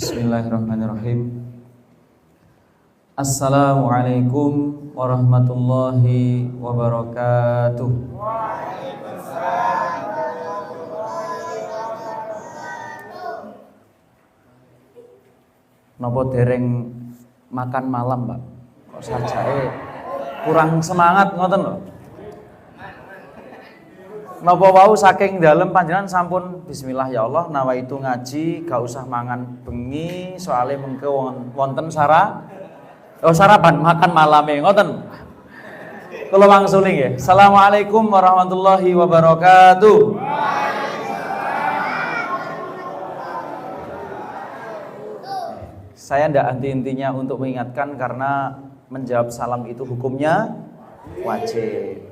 Bismillahirrahmanirrahim. Assalamualaikum warahmatullahi wabarakatuh. Waalaikumsalam warahmatullahi wabarakatuh. Napa dereng makan malam, Pak? Kok sajake kurang semangat ngoten lho. Napa wau saking dalem panjenengan sampun bismillah ya Allah nawaitu ngaji gak usah mangan bengi soalnya mengke wonten sarapan makan malame ngoten. Kula wangsul nggih. Assalamualaikum warahmatullahi wabarakatuh. Saya ndak henti-hentinya untuk mengingatkan karena menjawab salam itu hukumnya wajib.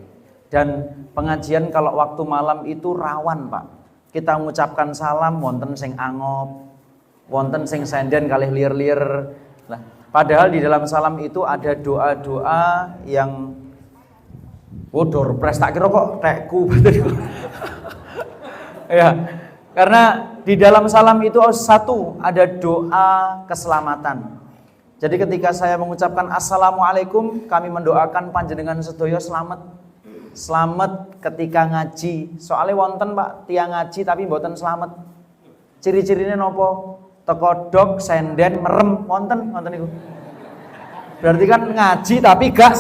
Dan pengajian kalau waktu malam itu rawan, Pak. Kita mengucapkan salam wonten sing angop, wonten sing senden kalih lir-lir. Nah, padahal di dalam salam itu ada doa-doa yang bodor pres tak kira kok tekku. Ya, karena di dalam salam itu satu ada doa keselamatan. Jadi ketika saya mengucapkan assalamualaikum, kami mendoakan panjenengan sedaya selamat. Selamat ketika ngaji. Soalnya wonten Pak tiang ngaji tapi mboten selamat. Ciri-cirine nopo? Tekodok, senden, merem, wonten niku. Berarti kan ngaji tapi gak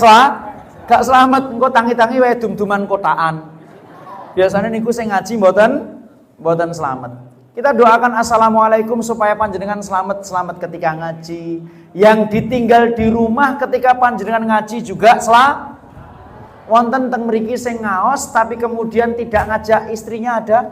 selamat. Engko tangi-tangi wae dum-duman kotaan. Biasanya niku sing ngaji mboten selamat. Kita doakan assalamualaikum supaya panjenengan selamat ketika ngaji. Yang ditinggal di rumah ketika panjenengan ngaji juga selamat. Wonten teng mriki sing ngaos tapi kemudian tidak ngajak istrinya ada.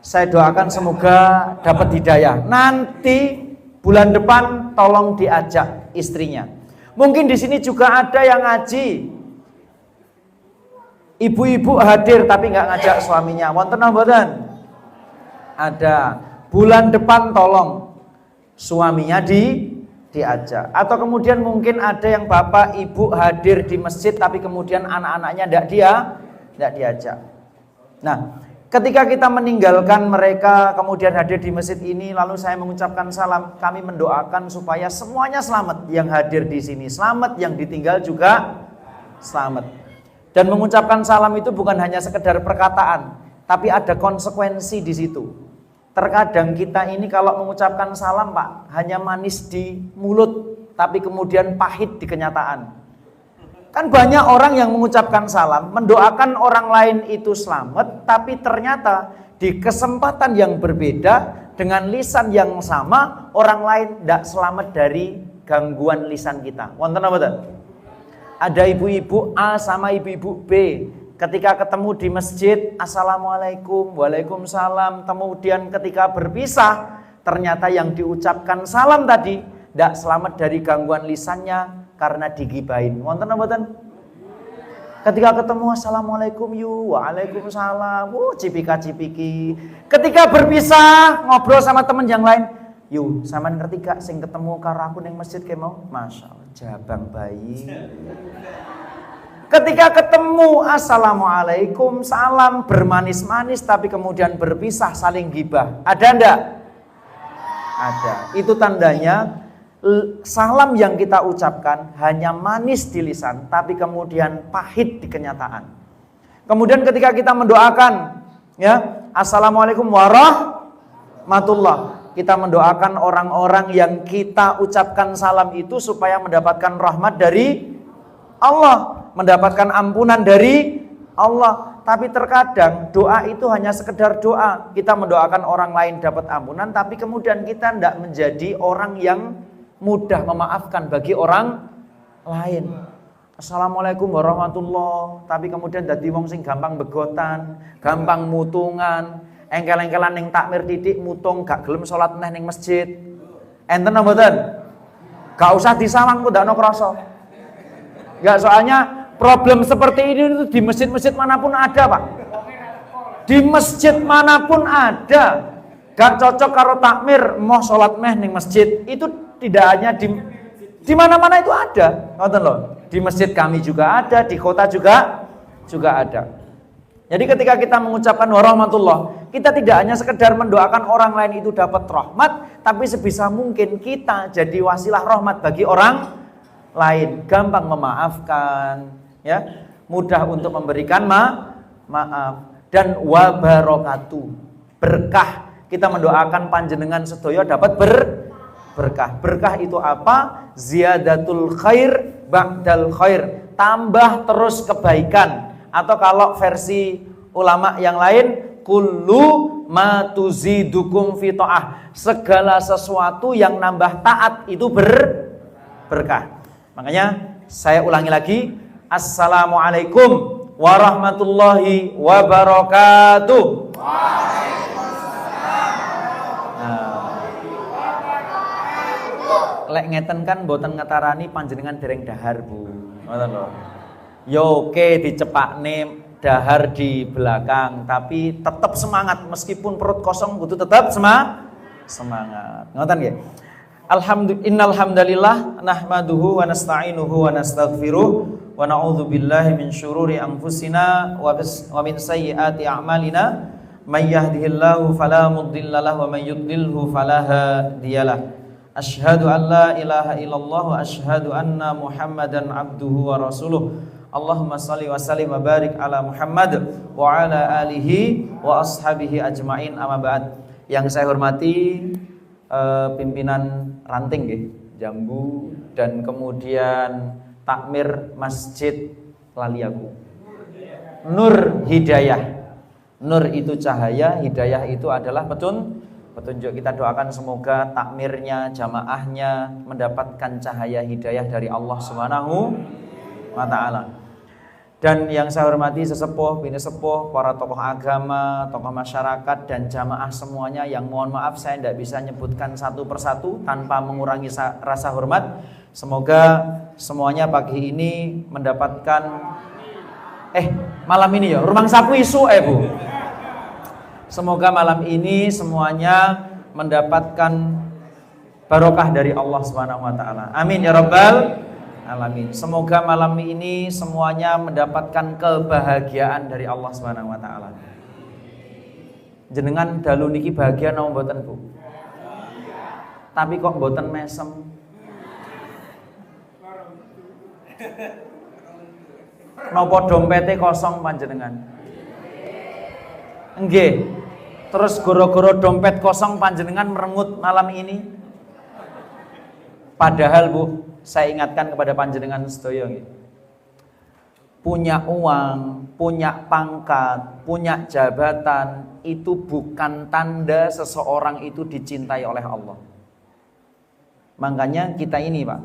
Saya doakan semoga dapat hidayah. Nanti bulan depan tolong diajak istrinya. Mungkin di sini juga ada yang ngaji. Ibu-ibu hadir tapi nggak ngajak suaminya. Wonten napa mboten? Ada. Bulan depan tolong suaminya diajak. Atau kemudian mungkin ada yang bapak ibu hadir di masjid tapi kemudian anak-anaknya tidak diajak. Nah, ketika kita meninggalkan mereka kemudian hadir di masjid ini lalu saya mengucapkan salam, kami mendoakan supaya semuanya selamat, yang hadir di sini selamat, yang ditinggal juga selamat. Dan mengucapkan salam itu bukan hanya sekedar perkataan, tapi ada konsekuensi di situ. Terkadang kita ini kalau mengucapkan salam Pak, hanya manis di mulut, tapi kemudian pahit di kenyataan. Kan banyak orang yang mengucapkan salam, mendoakan orang lain itu selamat, tapi ternyata di kesempatan yang berbeda, dengan lisan yang sama, orang lain tidak selamat dari gangguan lisan kita. Wonten apa tuh? Ada ibu-ibu A sama ibu-ibu B. Ketika ketemu di masjid, assalamualaikum, waalaikumsalam. Kemudian ketika berpisah, ternyata yang diucapkan salam tadi tidak selamat dari gangguan lisannya karena digibahin. Wonten apa mboten? Ketika ketemu assalamualaikum waalaikumsalam, cipika-cipiki. Ketika berpisah, ngobrol sama teman yang lain, sampean ngerti gak sing ketemu karo aku ning masjid ke mau? Masyaallah, jabang bayi. Ketika ketemu assalamualaikum, salam bermanis-manis tapi kemudian berpisah saling gibah. Ada enggak? Ada. Itu tandanya salam yang kita ucapkan hanya manis di lisan tapi kemudian pahit di kenyataan. Kemudian ketika kita mendoakan ya, assalamualaikum warahmatullah, kita mendoakan orang-orang yang kita ucapkan salam itu supaya mendapatkan rahmat dari Allah, mendapatkan ampunan dari Allah. Tapi terkadang doa itu hanya sekedar doa. Kita mendoakan orang lain dapat ampunan, tapi kemudian kita tidak menjadi orang yang mudah memaafkan bagi orang lain. Assalamualaikum warahmatullah, tapi kemudian dadi wong sing gampang begotan, gampang mutungan, engkel-engkelan ning takmir titik mutung, gak gelem salat neh ning masjid. Enten apa mboten? Gak usah disawang kok ndak ono krasa. Enggak, soalnya problem seperti ini itu di masjid-masjid manapun ada, Pak. Di masjid manapun ada. Gak cocok karo takmir, mau sholat meh ning masjid. Itu tidak hanya di mana-mana itu ada. Ngoten loh. Di masjid kami juga ada, di kota juga ada. Jadi ketika kita mengucapkan warahmatullah, kita tidak hanya sekedar mendoakan orang lain itu dapat rahmat, tapi sebisa mungkin kita jadi wasilah rahmat bagi orang lain. Gampang memaafkan, ya, mudah untuk memberikan maaf, dan wabarakatuh, berkah. Kita mendoakan panjenengan sedaya dapat berkah. Berkah itu apa? Ziyadatul khair ba'dal khair, tambah terus kebaikan. Atau kalau versi ulama yang lain, kullu ma tuzidukum fi ta'ah, segala sesuatu yang nambah taat itu berkah. Makanya saya ulangi lagi, assalamualaikum warahmatullahi wabarakatuh. Lek ngeten kan boten ngetarani panjenengan dereng dahar, Bu. Ngoten lho. Yo oke dicepakne dahar di belakang, tapi tetap semangat meskipun perut kosong kudu tetap semangat. Ngoten nggih. Innal hamdalillah nahmaduhu wa nasta'inuhu wa nastaghfiruh wa na'udzu billahi min syururi anfusina wa min sayyiati a'malina may yahdihillahu fala mudhillalah wa may yudlilhu fala hadiyalah. Asyhadu an la ilaha illallah wa asyhadu anna Muhammadan abduhu wa rasuluh. Allahumma salli wa sallim wa barik ala Muhammad wa ala alihi wa ashabihi ajmain, amma ba'd. Yang saya hormati pimpinan ranting nggih, Jambu, dan kemudian takmir Masjid Laliaku. Nur Hidayah. Nur itu cahaya, hidayah itu adalah petunjuk. Kita doakan semoga takmirnya, jamaahnya mendapatkan cahaya hidayah dari Allah Subhanahu wa taala. Dan yang saya hormati sesepuh, bini sepuh, para tokoh agama, tokoh masyarakat, dan jamaah semuanya yang mohon maaf saya tidak bisa nyebutkan satu persatu tanpa mengurangi rasa hormat. Semoga semuanya pagi ini mendapatkan malam ini ya, rumang sapu isu Bu. Semoga malam ini semuanya mendapatkan barokah dari Allah Subhanahu wa taala. Amin ya rabbal alamin. Semoga malam ini semuanya mendapatkan kebahagiaan dari Allah Subhanahu wa taala. Jenengan dalu niki bahagia napa mboten, Bu? Tapi kok mboten mesem? Napa dompete kosong panjenengan? Nggih. Terus goro-goro dompet kosong panjenengan merengut malam ini? Padahal, Bu, saya ingatkan kepada panjenengan sedaya nggih. Punya uang, punya pangkat, punya jabatan itu bukan tanda seseorang itu dicintai oleh Allah. Makanya kita ini, Pak,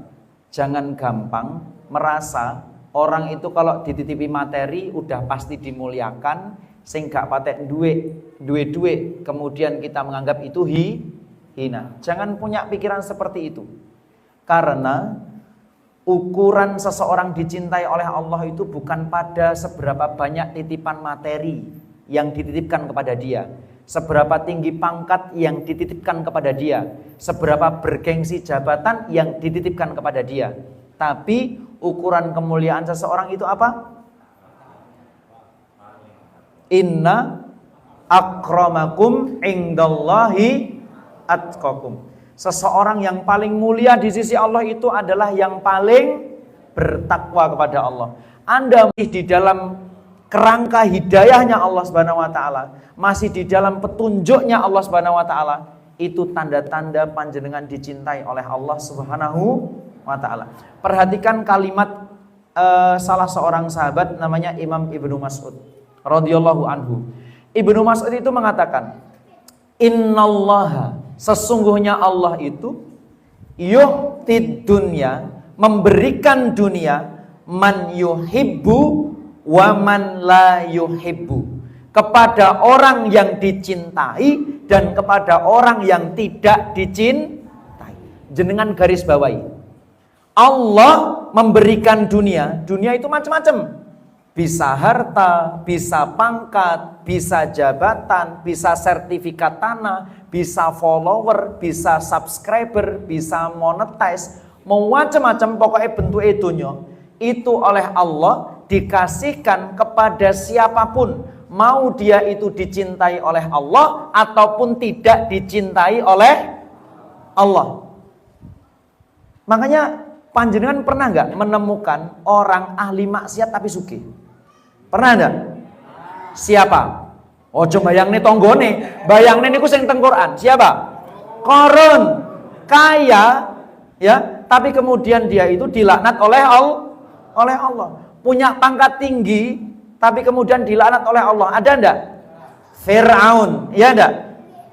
jangan gampang merasa orang itu kalau dititipi materi udah pasti dimuliakan, sing gak patek duwe kemudian kita menganggap itu hina. Jangan punya pikiran seperti itu. Karena ukuran seseorang dicintai oleh Allah itu bukan pada seberapa banyak titipan materi yang dititipkan kepada dia, seberapa tinggi pangkat yang dititipkan kepada dia, seberapa bergengsi jabatan yang dititipkan kepada dia. Tapi ukuran kemuliaan seseorang itu apa? Inna akramakum indallahi atqakum. Seseorang yang paling mulia di sisi Allah itu adalah yang paling bertakwa kepada Allah. Anda masih di dalam kerangka hidayahnya Allah Subhanahu wa taala, masih di dalam petunjuknya Allah Subhanahu wa taala, itu tanda-tanda panjenengan dicintai oleh Allah Subhanahu wa taala. Perhatikan kalimat salah seorang sahabat namanya Imam Ibnu Mas'ud radhiyallahu anhu. Ibnu Mas'ud itu mengatakan, innallaha, sesungguhnya Allah itu yu'tid dunya, memberikan dunia, man yuhibbu wa man la yuhibbu, kepada orang yang dicintai dan kepada orang yang tidak dicintai. Jenengan garis bawahi, Allah memberikan dunia. Dunia itu macam-macam. Bisa harta, bisa pangkat, bisa jabatan, bisa sertifikat tanah, bisa follower, bisa subscriber, bisa monetize, mau macam-macam pokoknya bentuk dunia. Itu oleh Allah dikasihkan kepada siapapun, mau dia itu dicintai oleh Allah ataupun tidak dicintai oleh Allah. Makanya panjenengan pernah nggak menemukan orang ahli maksiat tapi sugih? Pernah enggak? Siapa? Ojo bayangne tonggone, bayangne niku sing teng Quran. Siapa? Qarun. Kaya ya, tapi kemudian dia itu dilaknat oleh Allah. Punya pangkat tinggi tapi kemudian dilaknat oleh Allah. Ada enggak? Fir'aun, ya enggak?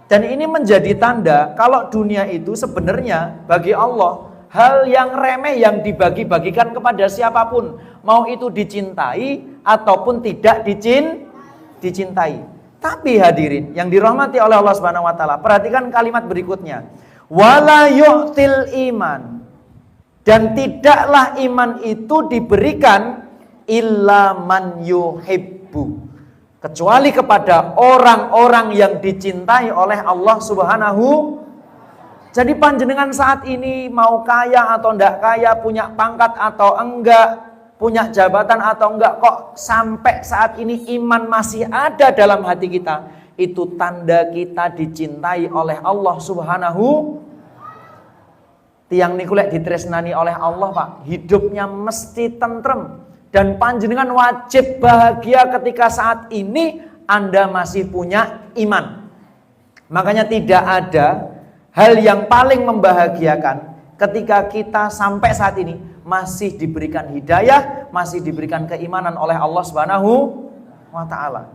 Dan ini menjadi tanda kalau dunia itu sebenarnya bagi Allah hal yang remeh yang dibagi-bagikan kepada siapapun, mau itu dicintai ataupun tidak dicintai. Tapi hadirin yang dirahmati oleh Allah Subhanahu wa taala, perhatikan kalimat berikutnya. Wala yu'til iman. Dan tidaklah iman itu diberikan illa man yuhibbu. Kecuali kepada orang-orang yang dicintai oleh Allah Subhanahu. Jadi panjenengan saat ini mau kaya atau enggak kaya, punya pangkat atau enggak, punya jabatan atau enggak, kok sampai saat ini iman masih ada dalam hati kita, itu tanda kita dicintai oleh Allah Subhanahu. Tiang niku lek ditresnani oleh Allah, Pak, hidupnya mesti tentrem dan panjenengan wajib bahagia ketika saat ini Anda masih punya iman. Makanya tidak ada hal yang paling membahagiakan ketika kita sampai saat ini masih diberikan hidayah, masih diberikan keimanan oleh Allah Subhanahu wa taala.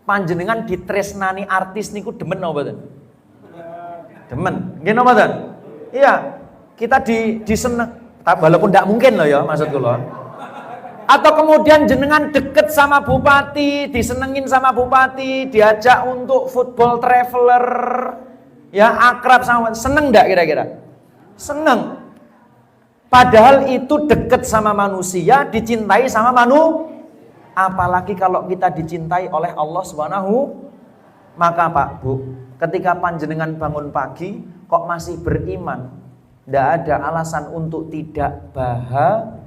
Panjenengan ditresnani artis niku demen napa mboten? Demen. Nggih napa mboten? Iya, kita diseneng, walaupun tidak mungkin loh ya maksud kula. Atau kemudian jenengan deket sama bupati, disenengin sama bupati, diajak untuk football traveler, ya akrab sama, seneng enggak kira-kira? Seneng. Padahal itu deket sama manusia, dicintai sama apalagi kalau kita dicintai oleh Allah Subhanahu. Maka Pak, Bu, ketika panjenengan bangun pagi kok masih beriman, tidak ada alasan untuk tidak bahagia,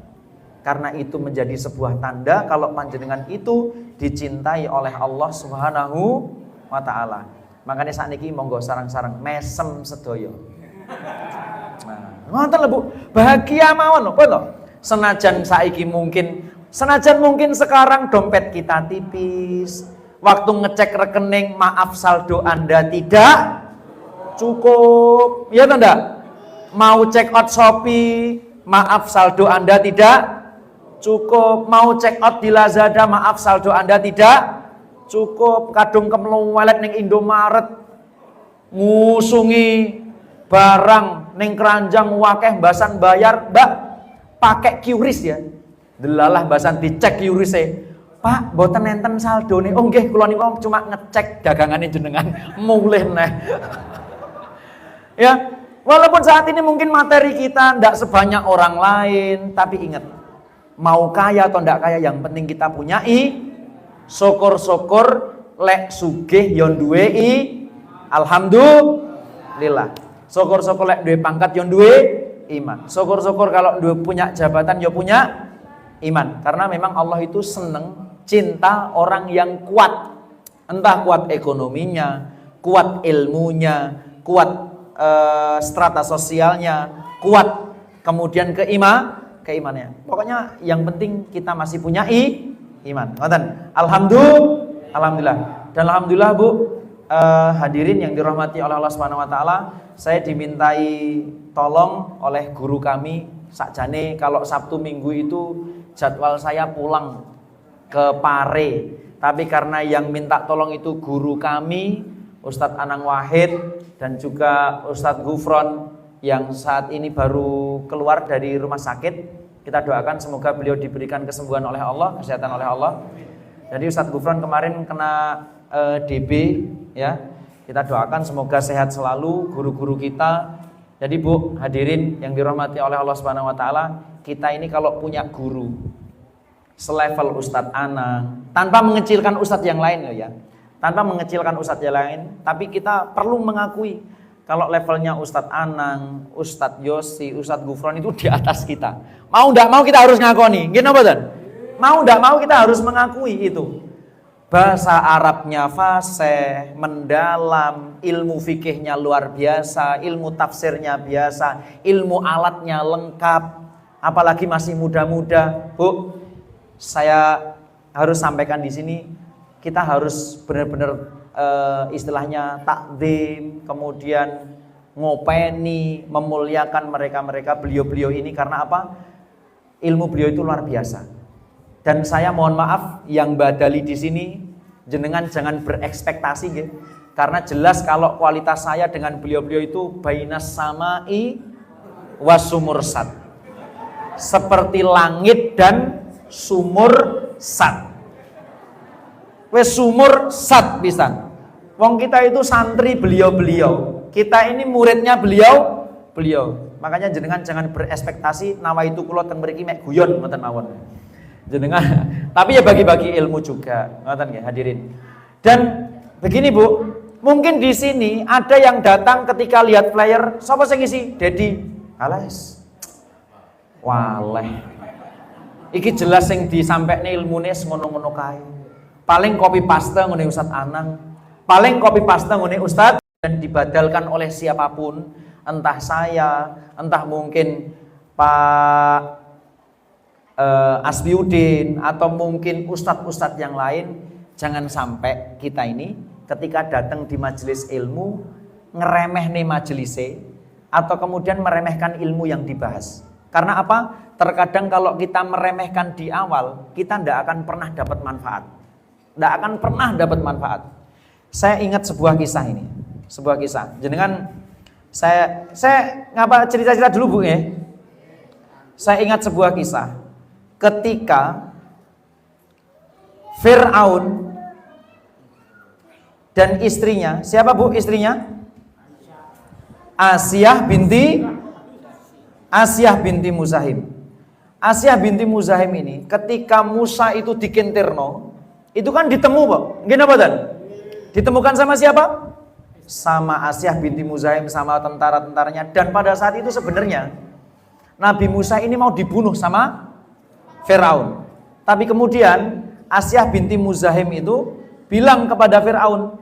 karena itu menjadi sebuah tanda kalau panjenengan itu dicintai oleh Allah Subhanahu wa taala. Makanya saat ini monggo sarang-sarang mesem sedoyo. Nah, ngoten lho Bu, bahagia mawon lho, to. Senajan mungkin sekarang dompet kita tipis, waktu ngecek rekening maaf saldo Anda tidak cukup, ya toh enggak? Mau check out Shopee, maaf saldo Anda tidak cukup. Mau check out di Lazada, maaf saldo Anda tidak cukup. Kadung kemluwelet ning Indomaret, ngusungi barang ning keranjang wakeh basan bayar, Mbak, pakai QRIS ya. Delalah basan dicek QRIS-e. Pak, mboten enten saldone. Oh nggih, kula niku cuma ngecek dagangane jenengan. Mulih neh. Ya, walaupun saat ini mungkin materi kita ndak sebanyak orang lain, tapi ingat, mau kaya atau ndak kaya yang penting kita punya syukur-syukur lek sugih yo duwe alhamdulillah. Syukur-syukur lek duwe pangkat yo duwe iman. Syukur-syukur kalau duwe punya jabatan yo punya iman. Karena memang Allah itu seneng, cinta orang yang kuat. Entah kuat ekonominya, kuat ilmunya, kuat strata sosialnya, kuat kemudian keimannya. Pokoknya yang penting kita masih punya iman. Ngoten. Alhamdulillah. Dan alhamdulillah Bu, hadirin yang dirahmati oleh Allah Subhanahu wa taala, saya dimintai tolong oleh guru kami, sakjane kalau Sabtu Minggu itu jadwal saya pulang ke Pare. Tapi karena yang minta tolong itu guru kami, Ustadz Anang Wahid dan juga Ustadz Gufron yang saat ini baru keluar dari rumah sakit. Kita doakan semoga beliau diberikan kesembuhan oleh Allah, kesehatan oleh Allah. Jadi Ustadz Gufron kemarin kena DB ya. Kita doakan semoga sehat selalu guru-guru kita. Jadi Bu, hadirin yang dirahmati oleh Allah Subhanahu wa taala, kita ini kalau punya guru selevel Ustadz Anang, tanpa mengecilkan Ustadz yang lain ya. Tanpa mengecilkan Ustadz yang lain, tapi kita perlu mengakui kalau levelnya Ustadz Anang, Ustadz Yosi, Ustadz Gufron itu di atas kita. Mau enggak mau kita harus ngakoni, gini apa dan? Mau enggak mau kita harus mengakui itu. bahasa Arabnya fasih, mendalam, ilmu fikihnya luar biasa, ilmu tafsirnya biasa, ilmu alatnya lengkap, apalagi masih muda-muda. Bu, saya harus sampaikan di sini, kita harus benar-benar istilahnya takdim, kemudian ngopeni, memuliakan mereka-mereka, beliau-beliau ini, karena apa? Ilmu beliau itu luar biasa. Dan saya mohon maaf yang badali di sini, jenengan jangan berekspektasi ya. Karena jelas kalau kualitas saya dengan beliau-beliau itu bainas samai wasumursat. Seperti langit dan sumur sat. Wes sumur sat bisa. Wong kita itu santri beliau-beliau. Kita ini muridnya beliau. Makanya jenengan jangan berekspektasi nawaitu kula teng mriki mek guyon ngoten mawon. Jenengan, tapi ya bagi-bagi ilmu juga, ngoten nggih hadirin. Dan begini Bu, mungkin di sini ada yang datang ketika lihat flyer, sapa sing ngisi? Dedi. Alas. Waleh. Iki jelas sing disampaikne ilmune ngono-ngono kae. Paling copy paste ngene Ustaz Anang. Paling copy paste ngene Ustaz dan dibadalkan oleh siapapun, entah saya, entah mungkin Pak Asbiuddin atau mungkin ustadz-ustadz yang lain. Jangan sampai kita ini ketika datang di majelis ilmu ngeremeh nih majelisnya atau kemudian meremehkan ilmu yang dibahas. Karena apa? Terkadang kalau kita meremehkan di awal, kita tidak akan pernah dapat manfaat. Tidak akan pernah dapat manfaat. Saya ingat sebuah kisah ini, sebuah kisah. Jenengan saya ngapa cerita-cerita dulu Bu ya? Saya ingat sebuah kisah. Ketika Fir'aun dan istrinya, siapa Bu istrinya? Asyah binti Muzahim. Asyah binti Muzahim ini ketika Musa itu dikintirno, itu kan ditemu Pak. Nggih napa dan? Ditemukan sama siapa? Sama Asyah binti Muzahim, sama tentara-tentaranya. Dan pada saat itu sebenarnya Nabi Musa ini mau dibunuh sama Firaun. Tapi kemudian Asyah binti Muzahim itu bilang kepada Firaun,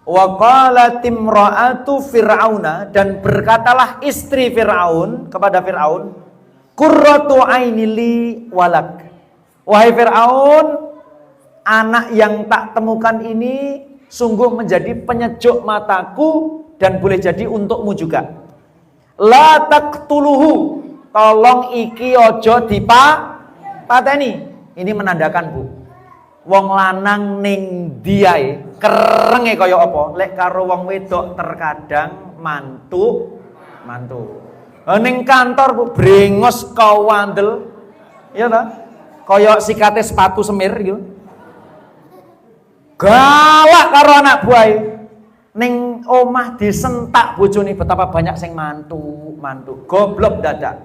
wa qalat imra'atu fir'auna, dan berkatalah istri Firaun kepada Firaun, qurratu ainili walak. Wahai Firaun, anak yang tak temukan ini sungguh menjadi penyejuk mataku dan boleh jadi untukmu juga. La taqtuluhu, tolong iki ojo dipateni. Ini menandakan Bu, wong lanang ning diae kerenge kaya apa? Lek karo wong wedok terkadang mantu. Ning kantor Bu brengos kawandel. Ya ta? Kaya sikate sepatu semir gitu. Galak karo anak buahe. Ning omah disentak bojone, betapa banyak sing mantu. Goblok dadak.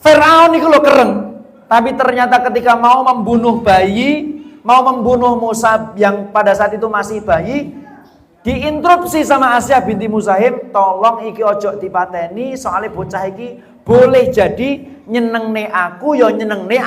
Firaun iku lho kereng. Tapi ternyata ketika mau membunuh bayi, mau membunuh Musa yang pada saat itu masih bayi, diinterupsi sama Asyah binti Muzahim, tolong iki ojo dipateni, soalnya bocah iki boleh jadi nyenengne aku, ya nyenengne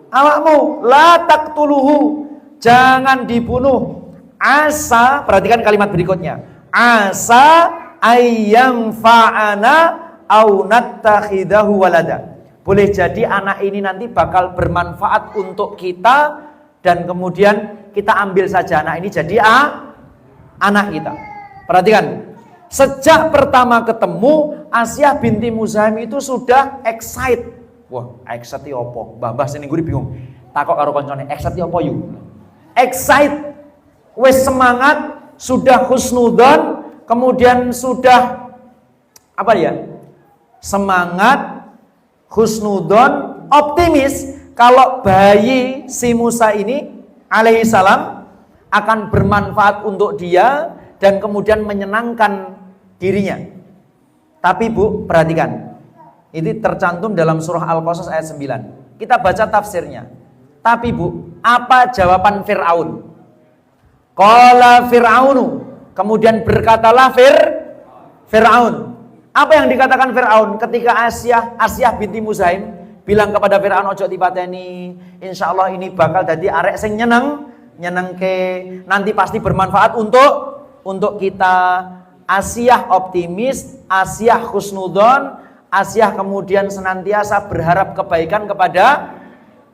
awakmu. La taqtuluhu, jangan dibunuh. Asa, perhatikan kalimat berikutnya. Asa ayyam fa'ana au nattakhidahu walada. Boleh jadi anak ini nanti bakal bermanfaat untuk kita dan kemudian kita ambil saja anak ini jadi anak kita. Perhatikan, sejak pertama ketemu Asyah binti Muzahim itu sudah excited. Wah, excited opo? Mbah sini gue bingung. Takok karo koncone, excited opo yuk? Excited, wes semangat, sudah husnudzon, kemudian sudah apa ya? Semangat, husnudon, optimis kalau bayi si Musa ini alaihi salam akan bermanfaat untuk dia dan kemudian menyenangkan dirinya. Tapi Bu, perhatikan. Ini tercantum dalam surah Al-Qasas ayat 9. Kita baca tafsirnya. Tapi Bu, apa jawaban Fir'aun? Qala Fir'aunu, kemudian berkatalah Fir'aun. Apa yang dikatakan Fir'aun ketika Asyah binti Muzahim bilang kepada Firaun ojo dipateni. Insyaallah ini bakal dadi arek sing nyenengke, nanti pasti bermanfaat untuk kita. Asiyah optimis, Asiyah husnudon, Asiyah kemudian senantiasa berharap kebaikan kepada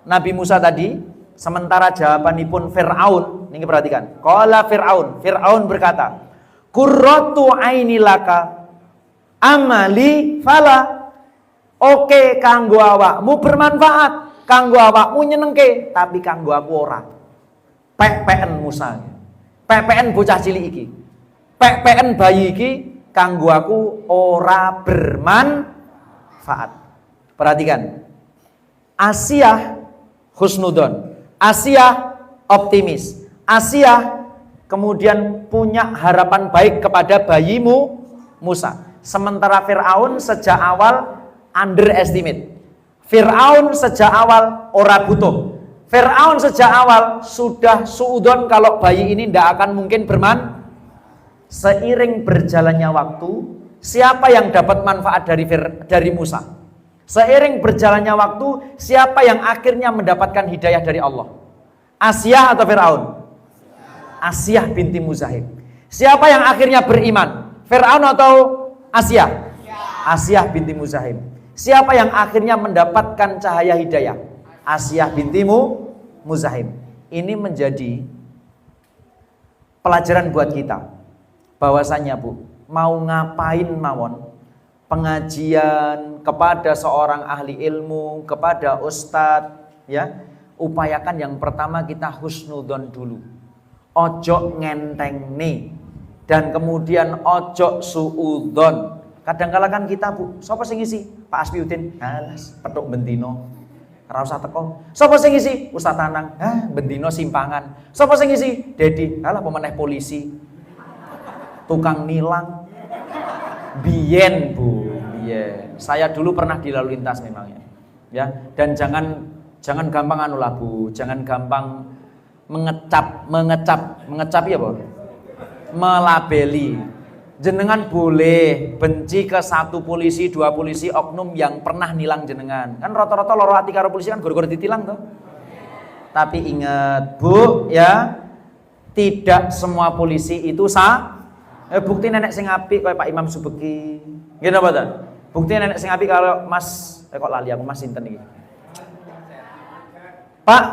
Nabi Musa tadi. Sementara jawabanipun Fir'aun, ini perhatikan. Qala Fir'aun berkata, Qurratu aini laka amali fala. Oke kanggo awakmu bermanfaat, kanggo awakmu nyenengke, tapi kanggo aku ora. Pek-peken Musa. Pek-peken bocah cilik iki. Pek-peken bayi iki kanggo aku ora bermanfaat. Perhatikan. Asiyah husnudon, Asiyah optimis, Asiyah kemudian punya harapan baik kepada bayimu Musa. Sementara Fir'aun sejak awal underestimate. Fir'aun sejak awal ora butuh. Fir'aun sejak awal sudah suudon kalau bayi ini tidak akan mungkin bermanfaat. Seiring berjalannya waktu, siapa yang dapat manfaat dari Musa? Seiring berjalannya waktu, siapa yang akhirnya mendapatkan hidayah dari Allah? Asiyah atau Fir'aun? Asiyah binti Muzahim. Siapa yang akhirnya beriman? Fir'aun atau Asiyah? Asiyah binti Muzahim. Siapa yang akhirnya mendapatkan cahaya hidayah? Asiyah binti Muzahim. Ini menjadi pelajaran buat kita. Bahwasanya Bu, mau ngapain mawon, pengajian kepada seorang ahli ilmu, kepada ustadz, ya, upayakan yang pertama kita husnudon dulu. Ojo ngenteng nih, dan kemudian ojo suudon. Kadang-kala kan kita Bu, sapa sing ngisi? Pak Asmiuddin, alas petuk bendino. Ora usah teko. Sapa sing ngisi? Ustaz Tanang, bendino simpangan. Sapa sing ngisi? Dedi, alah pemeneh polisi. Tukang nilang. Biyen Bu, biyen. Saya dulu pernah di lalu lintas memangnya. Ya, dan jangan gampang anu lah Bu, jangan gampang mengecap ya Bu. Melabeli. Jenengan boleh benci ke satu polisi, dua polisi oknum yang pernah nilang jenengan. Kan rata-rata loro ati karo polisi kan gara-gara ditilang toh. Tapi ingat Bu, ya, tidak semua polisi itu bukti nenek sing apik kayak Pak Imam Subeki. Nggih napa ta? Bukti nenek sing apik kalau Mas kok lali aku Mas sinten iki? Pak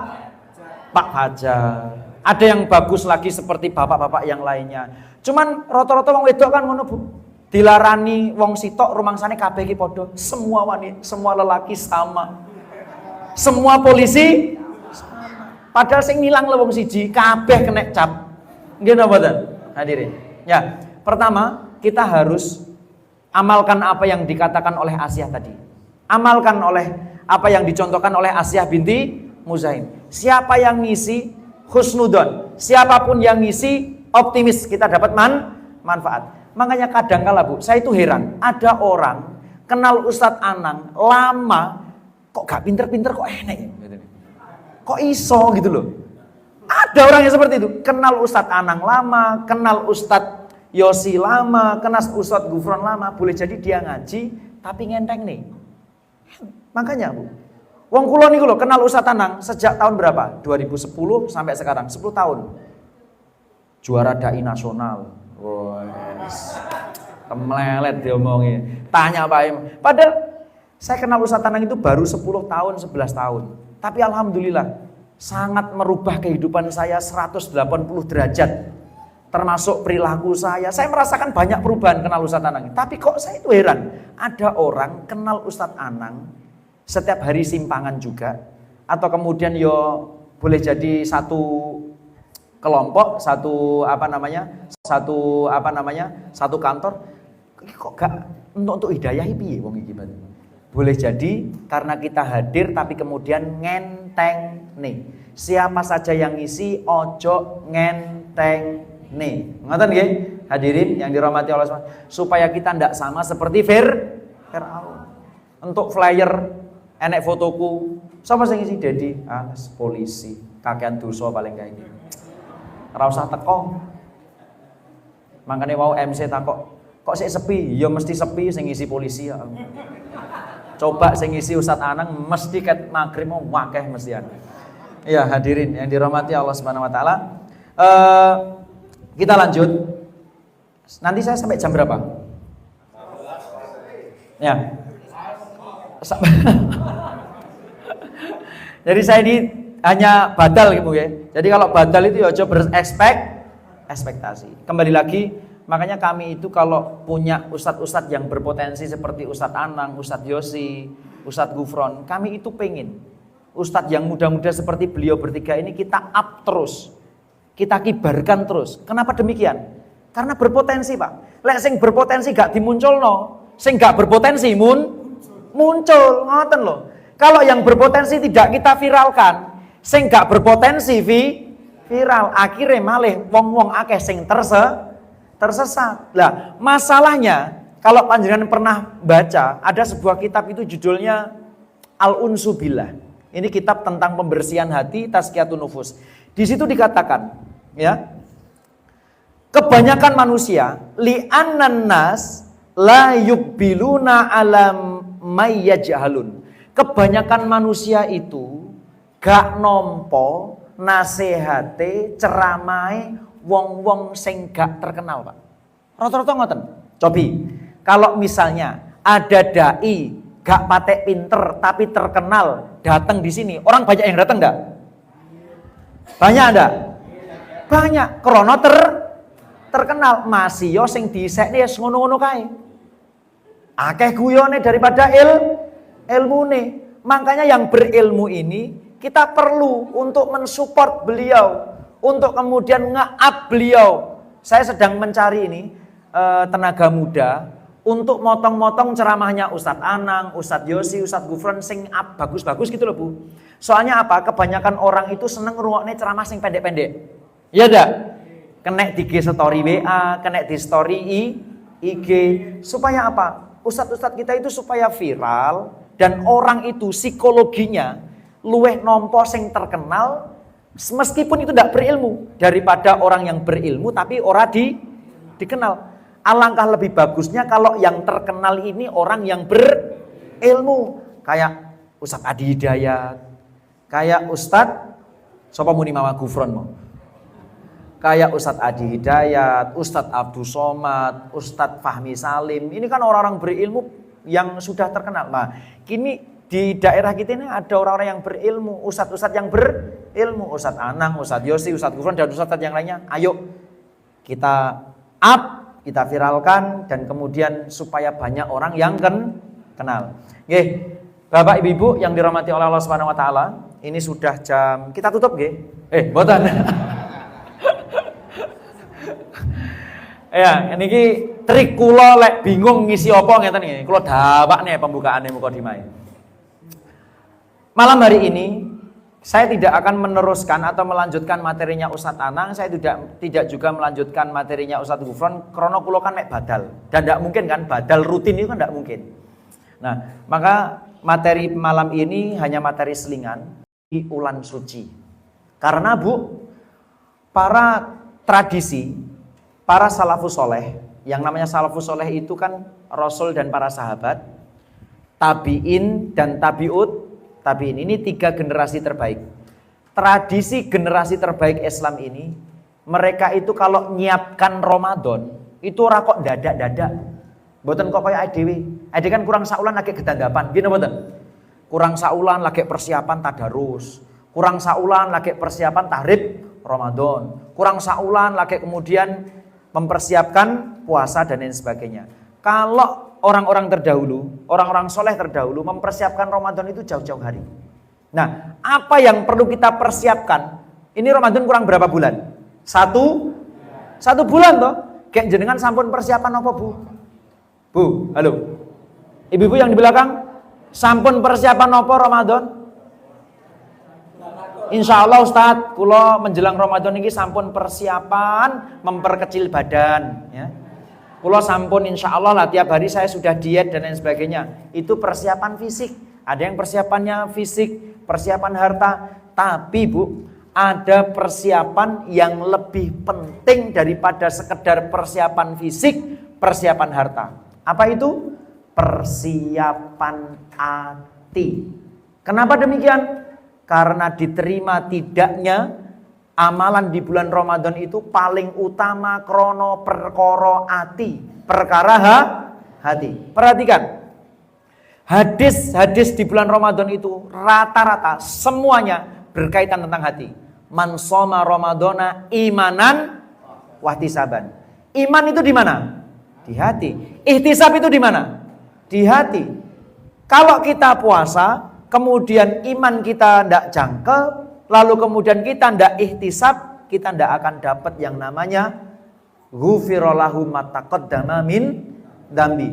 Fajar. Ada yang bagus lagi seperti bapak-bapak yang lainnya. Cuman rata-rata wong wedok kan ngono Bu. Dilarani wong sitok rumangsane kabeh iki padha. Semua wanita, semua lelaki sama. Semua polisi sama. Padahal sing nilang le wong siji, kabeh kena cap. Nggih napa ta? Hadirin. Ya, pertama kita harus amalkan apa yang dikatakan oleh Asiyah tadi. Amalkan oleh apa yang dicontohkan oleh Asiyah binti Muzahim. Siapa yang ngisi husnudon, siapapun yang ngisi optimis, kita dapat manfaat. Makanya kadang-kala Bu, saya itu heran, ada orang kenal Ustadz Anang lama, kok gak pinter-pinter, kok enek, kok iso gitu loh. Ada orang yang seperti itu, kenal Ustadz Anang lama, kenal Ustadz Yosi lama, kenal Ustadz Gufron lama, boleh jadi dia ngaji tapi ngenteng nih. Makanya Bu, wong kula niku lho kenal Ustadz Anang sejak tahun berapa? 2010 sampai sekarang, 10 tahun. Juara dai nasional. Wes. Temlelet diomongi. Tanya Pak Im. Padahal saya kenal Ustadz Anang itu baru 10 tahun, 11 tahun. Tapi alhamdulillah sangat merubah kehidupan saya 180 derajat. Termasuk perilaku saya. Saya merasakan banyak perubahan kenal Ustadz Anang. Tapi kok saya itu heran, ada orang kenal Ustadz Anang setiap hari simpangan juga, atau kemudian yo boleh jadi satu kelompok, satu kantor. Kok gak untuk hidayah piye wong iki Pak? Boleh jadi karena kita hadir tapi kemudian ngenteng nih. Siapa saja yang ngisi ojo ngenteng nih. Ngoten nggih? Hadirin yang dirahmati Allah SWT, supaya kita ndak sama seperti Fir'aun. Untuk flyer enek fotoku, sapa sing ngisi Dedi? Polisi, kakean dosa paling kayak gini. Ora usah teko. Makane wau MC takok, kok sik sepi? Ya mesti sepi sing ngisi polisi ya. Coba sing ngisi Ustadz Anang mesti ket maghrib mau wakeh mestian. Iya hadirin yang dirahmati Allah Subhanahu wa taala. Kita lanjut. Nanti saya sampai jam berapa? Ya. Jadi saya ini hanya badal gitu ya. Jadi kalau badal itu ya coba berekspektasi. Kembali lagi, makanya kami itu kalau punya ustadz-ustadz yang berpotensi seperti Ustadz Anang, Ustadz Yosi, Ustadz Gufron, kami itu pengen ustadz yang muda-muda seperti beliau bertiga ini kita up terus. Kita kibarkan terus. Kenapa demikian? Karena berpotensi, Pak. Lek sing berpotensi gak dimunculno, sing gak berpotensi muncul, ngoten loh. Kalau yang berpotensi tidak kita viralkan, sing gak berpotensi viral, akhirnya malih wong-wong akeh sing tersesat. Lah, masalahnya kalau panjenengan pernah baca, ada sebuah kitab itu judulnya Al-Unsu Billah. Ini kitab tentang pembersihan hati, tazkiyatun nufus. Di situ dikatakan, ya, kebanyakan manusia li'annan nas la yukbiluna alam mayyajhalun. Kebanyakan manusia itu gak nompo nasihate ceramai wong-wong sing gak terkenal, Pak. Rata-rata ngoten. Cobi, kalau misalnya ada dai gak patek pinter tapi terkenal datang di sini, orang banyak yang datang enggak? Banyak enggak? Banyak. Krono terkenal masih yo sing disekne wis ngono-ngono kae. Akeh guyone daripada ilmune. Makanya yang berilmu ini kita perlu untuk mensupport beliau, untuk kemudian nge-up beliau. Saya sedang mencari ini tenaga muda untuk motong-motong ceramahnya Ustadz Anang, Ustadz Yosi, Ustadz Gufron sing up bagus-bagus gitu loh, Bu. Soalnya apa? Kebanyakan orang itu seneng ngrungokne ceramah sing pendek-pendek. Iya dah? Kena di story WA, kena di story IG. Supaya apa? Ustadz-ustadz kita itu supaya viral dan orang itu psikologinya luweh nompo sing terkenal meskipun itu tidak berilmu daripada orang yang berilmu tapi ora dikenal. Alangkah lebih bagusnya kalau yang terkenal ini orang yang berilmu kayak Ustadz Adi Hidayat, kayak Ustadz sapa muni Mama Gufron mo. Kayak Ustadz Adi Hidayat, Ustadz Abdul Somad, Ustadz Fahmi Salim. Ini kan orang-orang berilmu yang sudah terkenal. Nah, kini di daerah kita ini ada orang-orang yang berilmu, ustadz-ustadz yang berilmu, Ustadz Anang, Ustadz Yosi, Ustadz Gufron dan ustadz yang lainnya. Ayo kita up, kita viralkan dan kemudian supaya banyak orang yang kenal. Nggih, Bapak Ibu yang dirahmati oleh Allah Subhanahu wa taala, ini sudah jam kita tutup nggih. Mboten. Ya, niki trik kula lek bingung ngisi apa ngeten iki. Kula dawakne pembukaane mukadimah. Malam hari ini saya tidak akan meneruskan atau melanjutkan materinya Ustadz Anang, saya tidak juga melanjutkan materinya Ustadz Gufron karena kula kan mek badal. Dan tidak mungkin kan badal rutin itu kan tidak mungkin. Nah, maka materi malam ini hanya materi selingan di Ulan Suci. Karena Bu, para tradisi para salafus soleh, yang namanya salafus soleh itu kan Rasul dan para sahabat, tabi'in dan tabi'in ini 3 generasi terbaik. Tradisi generasi terbaik Islam ini, mereka itu kalau nyiapkan Ramadan, itu ora kok dadak-dadak. Mboten kok kaya dhewe. Ade kan kurang saulan lagi gedandapan, gini mboten. Kurang saulan lagi persiapan tadarus, kurang saulan lagi persiapan tahrib Ramadan, kurang saulan lagi kemudian mempersiapkan puasa dan lain sebagainya. Kalau orang-orang terdahulu, orang-orang soleh terdahulu mempersiapkan Ramadan itu jauh-jauh hari. Nah, apa yang perlu kita persiapkan? Ini Ramadan kurang berapa bulan? Satu bulan toh. Kayak jenengan sampun persiapan apa Bu? Bu, halo. Ibu-ibu yang di belakang, sampun persiapan apa Ramadan? Insya Allah Ustadz, kula menjelang Ramadan ini sampun persiapan memperkecil badan. Ya. Kula sampun insya Allah lah tiap hari saya sudah diet dan lain sebagainya. Itu persiapan fisik. Ada yang persiapannya fisik, persiapan harta. Tapi Bu, ada persiapan yang lebih penting daripada sekedar persiapan fisik, persiapan harta. Apa itu? persiapan hati. Kenapa demikian? Karena diterima tidaknya amalan di bulan Ramadan itu paling utama krono perkara hati, perkara hati. Perhatikan, hadis-hadis di bulan Ramadan itu rata-rata semuanya berkaitan tentang hati. Man shoma Ramadana imanan wahtisaban. Iman itu di mana? Di hati. Ihtisab itu di mana? Di hati. Kalau kita puasa, kemudian iman kita tidak jangkel, lalu kemudian kita tidak ihtisab, kita tidak akan dapat yang namanya ghufira lahu ma taqaddama min dambi.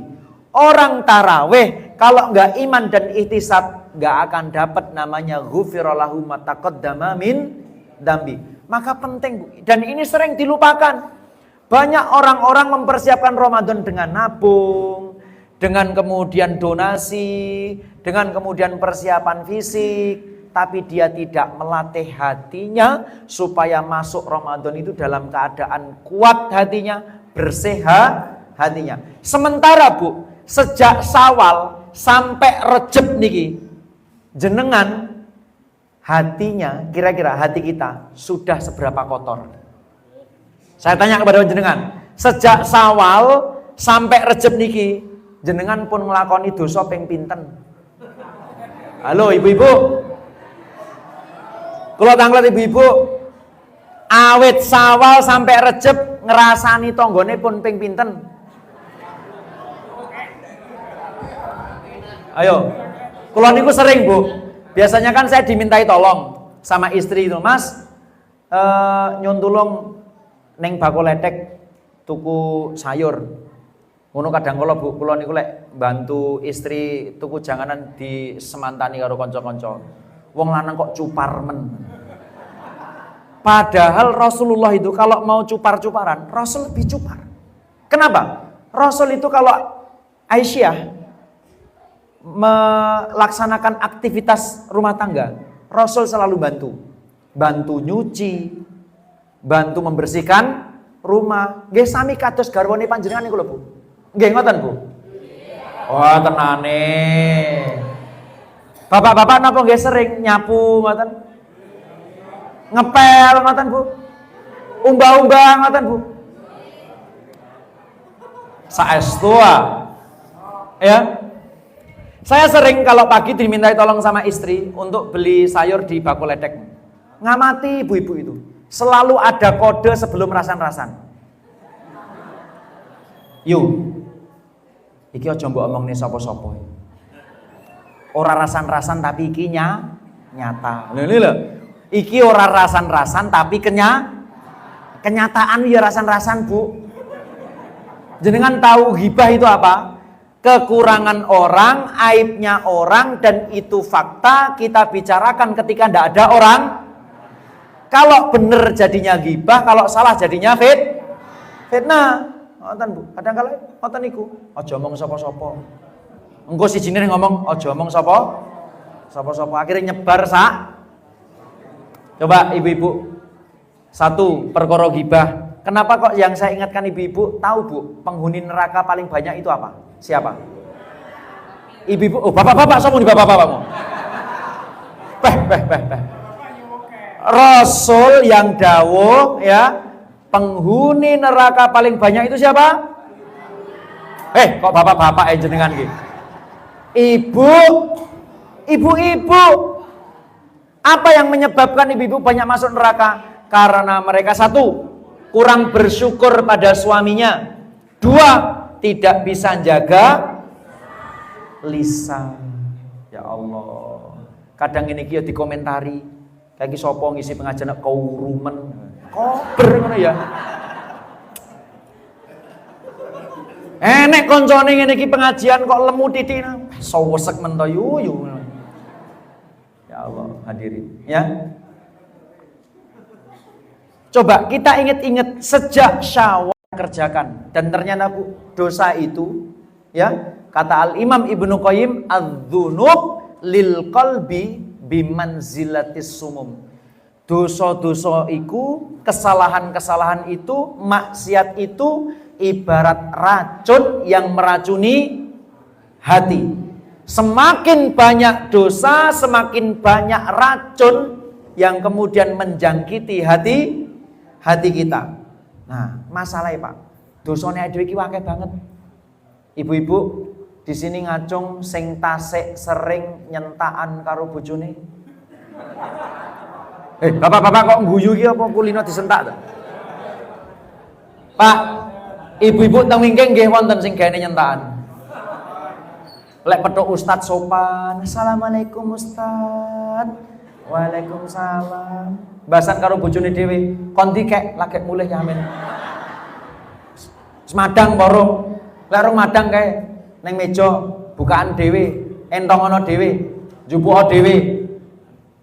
Orang taraweh kalau nggak iman dan ihtisab nggak akan dapat namanya ghufira lahu ma taqaddama min dambi. Maka penting, Bu, dan ini sering dilupakan. Banyak orang-orang mempersiapkan Ramadan dengan nabung, dengan kemudian donasi, dengan kemudian persiapan fisik, tapi dia tidak melatih hatinya supaya masuk Ramadan itu dalam keadaan kuat hatinya, bersih hatinya. Sementara, Bu, sejak Syawal sampai Rejab niki, jenengan hatinya, kira-kira hati kita sudah seberapa kotor? Saya tanya kepada jenengan, sejak Syawal sampai Rejab niki, jenengan pun nglakoni dosa ping pinten? Halo ibu-ibu. Kula tanglet ibu-ibu, awit Syawal sampai Rejab ngerasani tonggone pun ping pinten? Ayo. Kula niku sering, Bu. Biasanya kan saya dimintai tolong sama istri itu, Mas, nyun tulung neng bako ledek tuku sayur. Ngono kadang kala, Bu, kula niku lek bantu istri tuku janganan disemantani karo kanca-kanca. Wong lanang kok cupar men. Padahal Rasulullah itu kalau mau cupar-cuparan, Rasul lebih cupar. Kenapa? Rasul itu kalau Aisyah melaksanakan aktivitas rumah tangga, Rasul selalu bantu. Bantu nyuci, bantu membersihkan rumah. Nggih sami kados garwane panjenengan niku lho, Bu. Nggih ngoten, Bu? Wah, tenane. Bapak-bapak napa nggih sering nyapu ngoten? Ngepel ngoten, Bu? Umbah-umbah ngoten, Bu? Saestu ya. Saya sering kalau pagi dimintai tolong sama istri untuk beli sayur di bako ledek. Ngamati ibu-ibu itu. Selalu ada kode sebelum rasan-rasan. Yuk. Iki aja mbok omongne sapa-sapa. Ora rasan-rasan tapi iki nyata. Lho. Iki ora rasan-rasan tapi kenyataan ya rasan-rasan, Bu. Jenengan tahu ghibah itu apa? Kekurangan orang, aibnya orang, dan itu fakta kita bicarakan ketika tidak ada orang. Kalau benar jadinya ghibah, kalau salah jadinya fitnah. Ngoten, Bu. Kadang kala ngoten niku, aja omong sapa-sapa. Engko sijine ngomong aja omong sapa-sapa. Akhirnya nyebar sak. Coba ibu-ibu. Satu, perkara ghibah. Kenapa kok yang saya ingatkan ibu-ibu? Tahu, Bu, penghuni neraka paling banyak itu apa? Siapa? Ibu-ibu. Oh, bapak-bapak, sapa nih bapak-bapakmu? Beh. Rasul yang dawuh ya, penghuni neraka paling banyak itu siapa? Kok bapak-bapak jenengan iki? Ibu-ibu. Apa yang menyebabkan ibu-ibu banyak masuk neraka? Karena mereka satu, kurang bersyukur pada suaminya. Dua, tidak bisa jaga lisan. Ya Allah. Kadang ini kia dikomentari. Kayak iki sapa ngisi pengajian kau rumen. Kober ngono ya. Enek koncone ngene iki pengajian kok lemu titik. Sowesek men to yu. Ya Allah, hadirin, ya. Coba kita ingat-ingat sejak Syawal kerjakan, dan ternyata, Bu, dosa itu ya, kata Al-Imam Ibnu Qayyim, adz-dzunub lil qalbi bimanzilatis sumum. Dosa-dosa itu, kesalahan-kesalahan itu, maksiat itu ibarat racun yang meracuni hati. Semakin banyak dosa, semakin banyak racun yang kemudian menjangkiti hati kita. Nah, masalahnya Pak, dosanya dhewe iki akeh banget. Ibu-ibu di sini ngacung sing tasik sering nyentaan karo bojone. Bapak-bapak kok ngguyu iki apa kulino disentak to? Pak, ibu-ibu teng wingking nggih wonten sing gaene nyentaan. Lek petuk ustad sopan, assalamualaikum ustad, waalaikumsalam. Bahasan karo bojone dhewe, kon dikek lagi mulih yamin. Semadang borong, lek rong madang kae ning meja bukaan dhewe, entong ana dhewe, jupuka dhewe.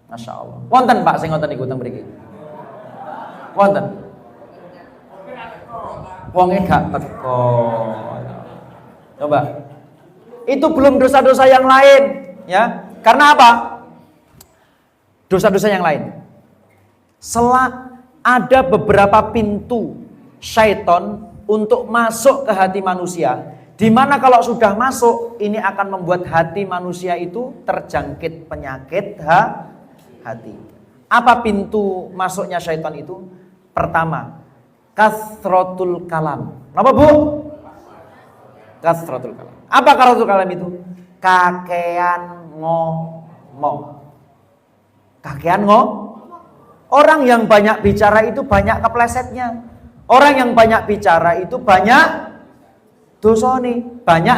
Masyaallah. Wonten Pak sing ngoten niku teng mriki. Wonten. Wonge gak teko. Coba. Itu belum dosa-dosa yang lain, ya. Karena apa? Dosa-dosa yang lain. Ada beberapa pintu syaitan untuk masuk ke hati manusia, di mana kalau sudah masuk, ini akan membuat hati manusia itu terjangkit penyakit hati. Apa pintu masuknya syaitan itu? Pertama, kasratul kalam. Apa Bu? Kasratul kalam. Apa kasratul kalam itu? Kakean ngomong. Kakean Orang yang banyak bicara itu banyak keplesetnya. Orang yang banyak bicara itu banyak dosane, banyak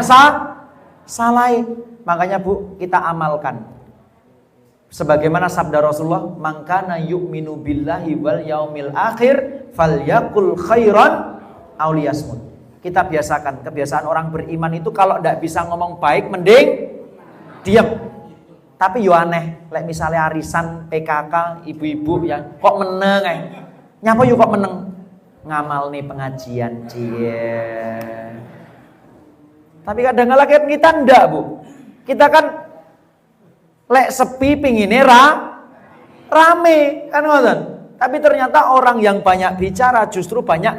salai. Makanya Bu, kita amalkan. Sebagaimana sabda Rasulullah, "Man kana yu'minu billahi wal yaumil akhir falyakul khairan aw liyasmut." Kita biasakan, kebiasaan orang beriman itu kalau tidak bisa ngomong baik mending diam. Tapi yo aneh, lek misalnya arisan PKK ibu-ibu yang kok meneng nyapa yuk kok meneng ngamal nih pengajian cie. Tapi kadang-kadang kan kita ndak Bu, kita kan lek sepi pingine rame kan ngoten. Tapi ternyata orang yang banyak bicara justru banyak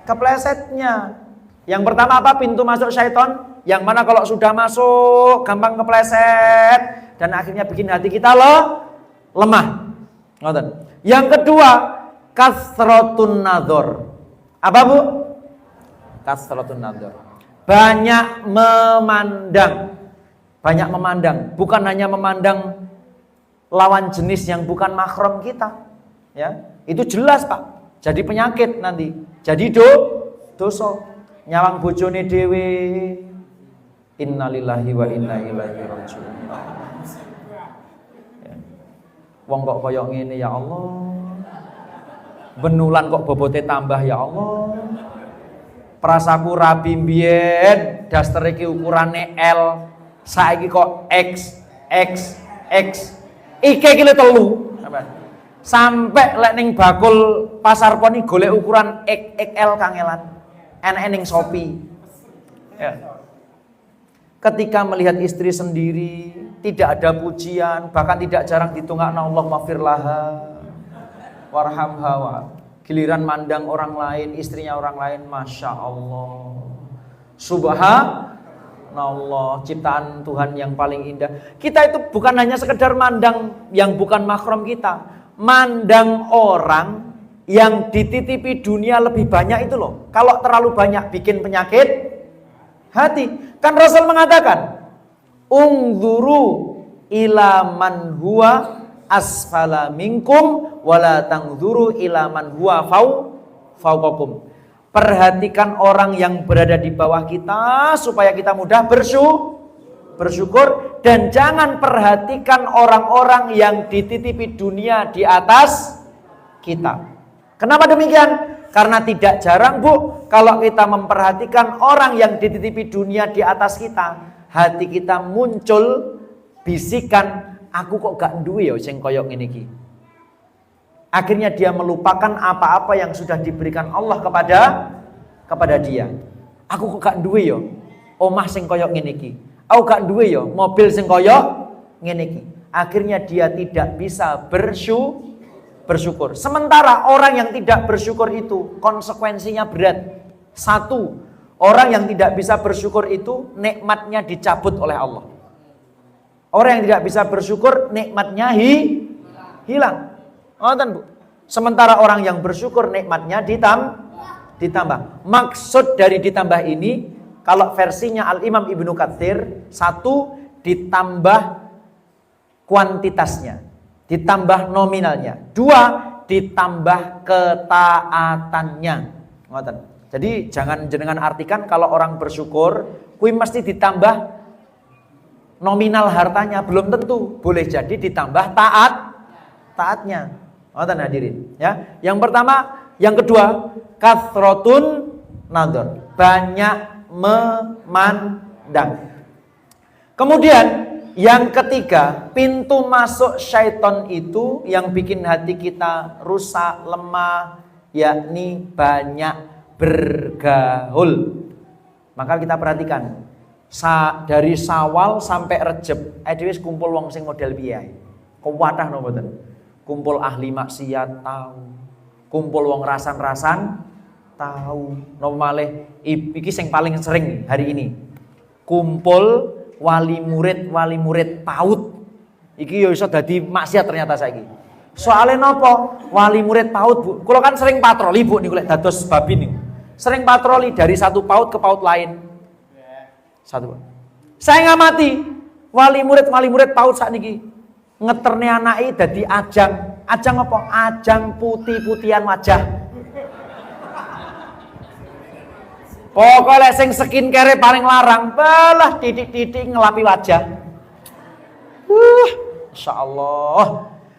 keplesetnya. Yang pertama apa? Pintu masuk syaitan. Yang mana kalau sudah masuk gampang kepleset dan akhirnya bikin hati kita lemah. Ngoten. Yang kedua, kasratun nadzar. Apa Bu? Kasratun nadzar. Banyak memandang. Banyak memandang, bukan hanya memandang lawan jenis yang bukan mahram kita. Ya, itu jelas Pak. Jadi penyakit nanti. Jadi dosa. Nyawang bojone dhewe. Innalillahi wa inna ilaihi raji'un. Ya. Wong kok koyo ngene ya Allah. Benulan kok bobote tambah ya Allah. Prasaku rabi mbiyen, daster iki ukurane L, saiki kok X. Iki iki telu. Sampai lek ning bakul pasar poni golek ukuran XL kangelan. Enek ning Shopee. Ya. Ketika melihat istri sendiri tidak ada pujian, bahkan tidak jarang ditungakna Allah maghfirlaha warhamha. Giliran mandang orang lain, istrinya orang lain, Masya Allah, Subhanallah, ciptaan Tuhan yang paling indah. Kita itu bukan hanya sekedar mandang yang bukan mahram kita, mandang orang yang dititipi dunia lebih banyak itu loh. Kalau terlalu banyak bikin penyakit hati. Kan Rasul mengatakan, "Ungzuru ila man huwa asfala minkum wala tangzuru ila man huwa fauqakum." Perhatikan orang yang berada di bawah kita supaya kita mudah bersyukur, dan jangan perhatikan orang-orang yang dititipi dunia di atas kita. Kenapa demikian? Karena tidak jarang Bu, kalau kita memperhatikan orang yang dititipi dunia di atas kita, hati kita muncul bisikan, aku kok gak duwe ya sing koyo ngene iki. Akhirnya dia melupakan apa-apa yang sudah diberikan Allah kepada dia. Aku kok gak duwe ya omah sing koyo ngene iki. Aku gak duwe ya mobil sing koyo ngene iki. Akhirnya dia tidak bisa bersyukur. Sementara orang yang tidak bersyukur itu konsekuensinya berat. Satu, Orang yang tidak bisa bersyukur itu nikmatnya dicabut oleh Allah. Orang yang tidak bisa bersyukur nikmatnya hilang. Ngoten, Bu. Sementara orang yang bersyukur nikmatnya ditambah. Maksud dari ditambah ini, kalau versinya Al-Imam Ibnu Katsir, 1 ditambah kuantitasnya, ditambah nominalnya. 2 ditambah ketaatannya. Ngoten. Jadi jangan jenengan artikan kalau orang bersyukur kuwi mesti ditambah nominal hartanya, belum tentu. Boleh jadi ditambah taatnya. Ngoten hadirin, ya. Yang pertama, yang kedua, kathratun nadhar, banyak memandang. Kemudian yang ketiga, pintu masuk syaitan itu yang bikin hati kita rusak, lemah, yakni banyak bergaul. Maka kita perhatikan, dari Syawal sampai Rejab, wis kumpul wong sing model piye. Kuwatah napa mboten? Kumpul ahli maksiat tahu. Kumpul wong rasan-rasan tahu. Napa malih iki sing paling sering hari ini. Kumpul wali murid PAUD. Iki yo iso dadi maksiat ternyata saiki. Soalnya nopo? Wali murid PAUD, Bu. Kula kan sering patroli, Bu, niku lek dados babin niku. Sering patroli dari satu PAUD ke PAUD lain. Satu. Saya ngamati wali murid PAUD sakniki ngeterne anake dadi ajang. Ajang apa? Ajang putih-putihan wajah. Pokoknya sing skincare paling larang, balah titik-titik ngelapi wajah. Insyaallah.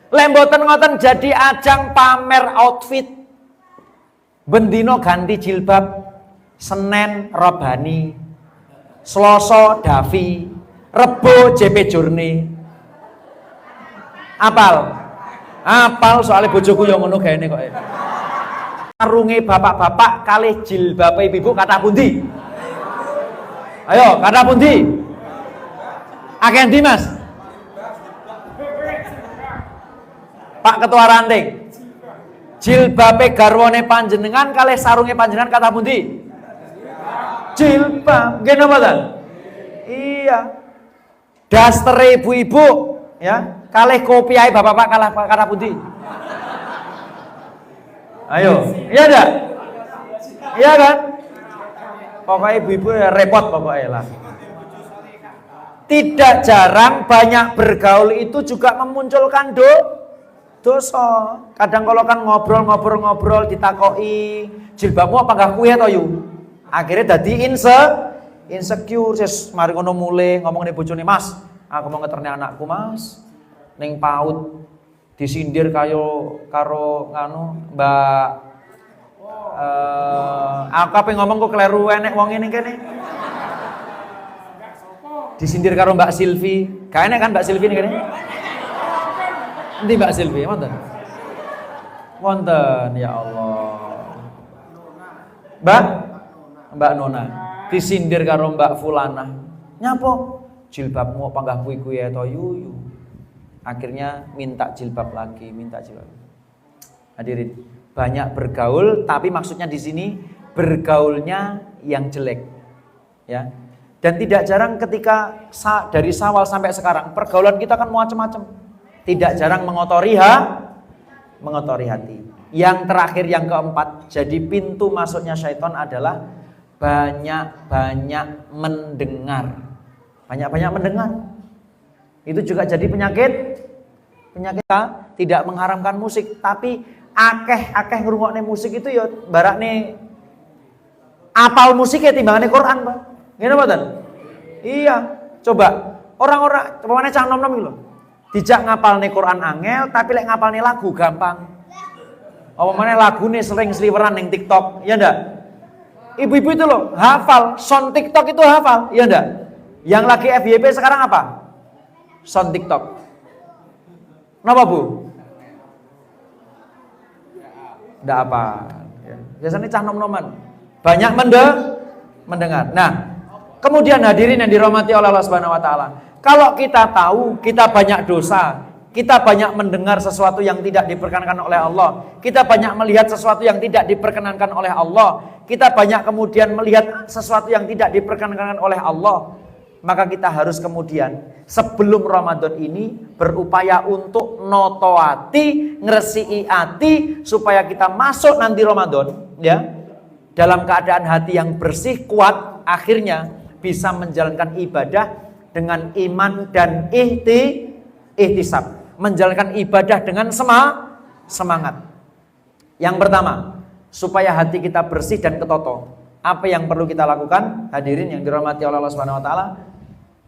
Lemboten ngoten jadi ajang pamer outfit. Bendino ganti jilbab, Senin Robani, Selasa Davi, Rebo JP Journey. Apal soalnya bojoku yang ngono gaene kok. Sarunge bapak-bapak kalih jilbabe ibu kata pundi? Ayo, kata pundi? Akeh ndi, Mas? Pak Ketua Ranting. Jilbabe garwane panjenengan kalih sarunge panjenengan kata pundi? Jilbab. Nggih napa ta? Iya. Dastere ibu-ibu ya, kalih kopiahe bapak-bapak kalah kata pundi? Ayo, iya enggak? Iya kan? Pokoknya ibu-ibu ya repot pokoknya lah. Tidak jarang banyak bergaul itu juga memunculkan dosa. Kadang kalau kan ngobrol ditakoki, jilbabmu apa enggak kuwi to yu? Akhirnya dadi insecure, ses mari ngono mulai ngomong ning bojone, "Mas, aku mau ngeterne anakku, Mas. Ning PAUD disindir karo nganu Mbak aku apa ngomong kok kleru enek wong ini kene. Disindir karo Mbak Silvi. Gak enek kan Mbak Silvi ini kene? Endi Mbak Silvi? Wonten ya Allah. Mbak Nona disindir karo Mbak Fulana. Nyapo? Jilbabmu apa enggak kuwi-kuwi to yuyu. Akhirnya minta jilbab lagi. Hadirin, banyak bergaul, tapi maksudnya di sini bergaulnya yang jelek, ya. Dan tidak jarang ketika dari Syawal sampai sekarang pergaulan kita kan macam-macam. Tidak jarang mengotori hati. Yang terakhir, yang keempat, jadi pintu masuknya syaitan adalah banyak-banyak mendengar. Banyak-banyak mendengar. Itu juga jadi penyakit kita tidak mengharamkan musik, tapi akeh ngrungokne musik itu ya barakne apal musiknya timbangane Quran, Pak. Ngene mboten? Iya, coba orang-orang pemane cah nom-nom iki lho. Dijak ngapalne Quran angel, tapi lek ngapalne lagu gampang. Apa meneh lagune sering sliweran ning TikTok, ya ndak? Ibu-ibu itu loh, hafal, sound TikTok itu hafal, ya ndak? Yang lagi FYP sekarang apa? Sound TikTok. Kenapa, Bu? Ndak apa. Ya. Biasanya cah nom-noman. Banyak mendengar. Nah, kemudian hadirin yang dirahmati oleh Allah Subhanahu wa taala. Kalau kita tahu kita banyak dosa, Kita banyak mendengar sesuatu yang tidak diperkenankan oleh Allah. Kita banyak melihat sesuatu yang tidak diperkenankan oleh Allah. Kita banyak kemudian melihat sesuatu yang tidak diperkenankan oleh Allah. Maka kita harus kemudian sebelum Ramadan ini berupaya untuk noto hati, ngresiki hati supaya kita masuk nanti Ramadan ya dalam keadaan hati yang bersih, kuat, akhirnya bisa menjalankan ibadah dengan iman dan ihtisab. Menjalankan ibadah dengan semangat. Yang pertama, supaya hati kita bersih dan ketoto. Apa yang perlu kita lakukan? Hadirin yang dirahmati oleh Allah Subhanahu wa taala.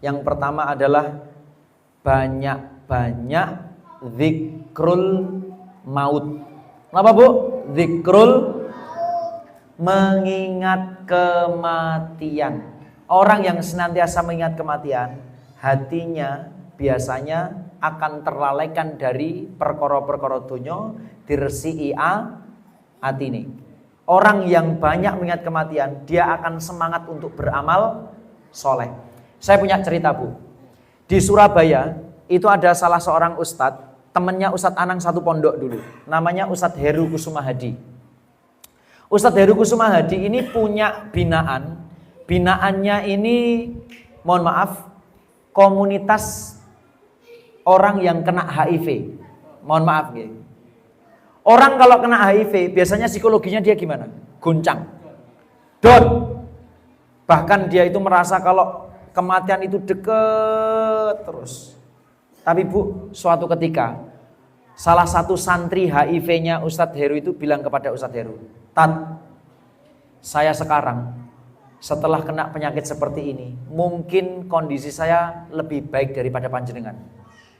Yang pertama adalah banyak-banyak zikrul maut. Apa Bu? Zikrul mengingat kematian. Orang yang senantiasa mengingat kematian, hatinya biasanya akan terlalaikan dari perkara-perkara dunya diresiki atine. Orang yang banyak mengingat kematian, dia akan semangat untuk beramal soleh. Saya punya cerita Bu. Di Surabaya itu ada salah seorang ustadz, temannya Ustadz Anang satu pondok dulu. Namanya Ustadz Heru Kusuma Hadi. Ustadz Heru Kusuma Hadi ini punya binaan. Binaannya ini, mohon maaf, komunitas orang yang kena HIV. Mohon maaf ya. Orang kalau kena HIV biasanya psikologinya dia gimana? Goncang, down. Bahkan dia itu merasa kalau kematian itu deket terus. Tapi Bu, suatu ketika salah satu santri HIV-nya Ustadz Heru itu bilang kepada Ustadz Heru, "Tat, saya sekarang setelah kena penyakit seperti ini, mungkin kondisi saya lebih baik daripada panjenengan."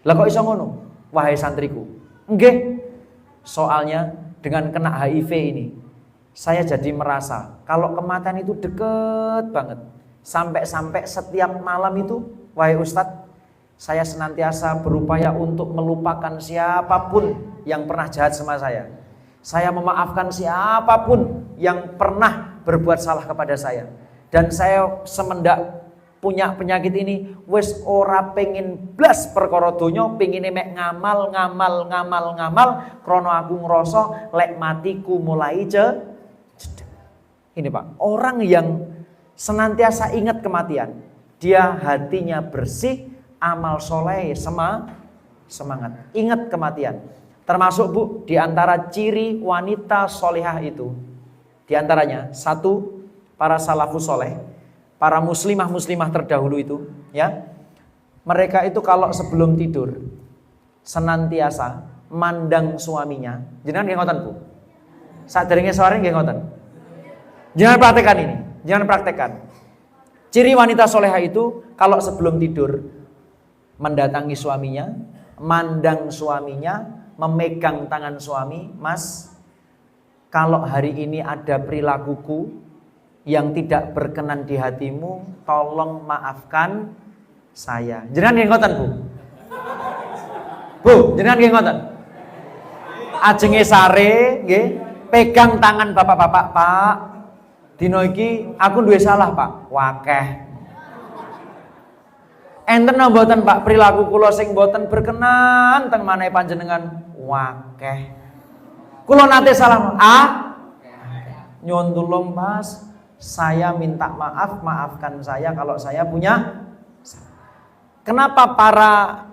Lah kok iso ngono? Wahai santriku. Nggih. Soalnya dengan kena HIV ini, saya jadi merasa kalau kematian itu deket banget. Sampai-sampai setiap malam itu, wahai Ustadz, saya senantiasa berupaya untuk melupakan siapapun yang pernah jahat sama saya. Saya memaafkan siapapun yang pernah berbuat salah kepada saya. Dan saya semendak punya penyakit ini, wis ora pengen blas perkara donya, pengine mek ngamal, krono aku ngrasa lek matiku mulai jedek. Ini Pak, orang yang senantiasa ingat kematian, dia hatinya bersih, amal soleh, semangat. Ingat kematian. Termasuk Bu, di antara ciri wanita solehah itu, di antaranya satu, para salafus soleh, para muslimah terdahulu itu, ya, mereka itu kalau sebelum tidur senantiasa mandang suaminya. Jangan nggih ngoten Bu. Sadurunge sore nggih ngoten. Jangan praktekkan ini, jangan praktekkan. Ciri wanita solehah itu kalau sebelum tidur mendatangi suaminya, mandang suaminya, memegang tangan suami, "Mas, kalau hari ini ada perilakuku yang tidak berkenan di hatimu, tolong maafkan saya." Jenengan nggih ngoten, Bu? Bu, jenengan nggih ngoten? Ajenge sare nggih, pegang tangan bapak-bapak, "Pak, dino iki aku duwe salah, Pak." Wakeh. Enten mboten, Pak, perilaku kula sing mboten berkenan teng manahe panjenengan? Wakeh. Kula nate salah, nyuwun tulung, Mas. Saya minta maaf, maafkan saya kalau saya punya. Kenapa para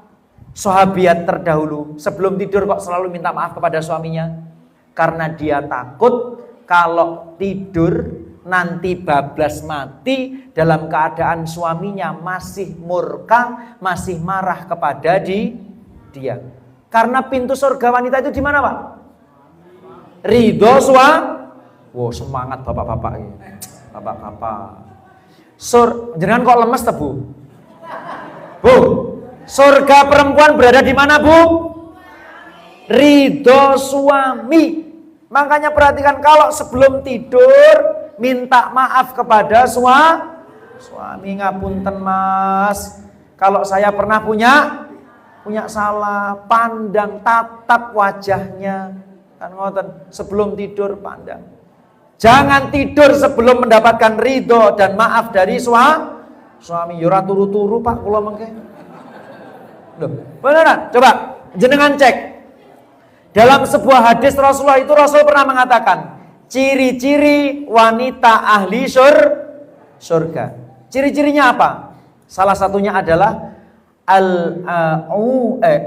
sahabiat terdahulu sebelum tidur kok selalu minta maaf kepada suaminya? Karena dia takut kalau tidur nanti bablas mati dalam keadaan suaminya masih murka, masih marah kepada dia. Karena pintu surga wanita itu di mana, Pak? Ridho Wow, semangat bapak-bapak ini. Bapak-bapak. Jenengan kok lemes ta, Bu? Bu, surga perempuan berada di mana, Bu? Ridho suami. Makanya perhatikan kalau sebelum tidur minta maaf kepada suami. Ngapunten, Mas, kalau saya pernah punya salah, pandang, tatap wajahnya. Kan ngoten, sebelum tidur pandang. Jangan tidur sebelum mendapatkan ridho dan maaf dari suami. Yura turu-turu, Pak, kula mengke. Loh, beneran? Coba Jenengan cek. Dalam sebuah hadis Rasulullah itu Rasul pernah mengatakan, ciri-ciri wanita ahli surga. Ciri-cirinya apa? Salah satunya adalah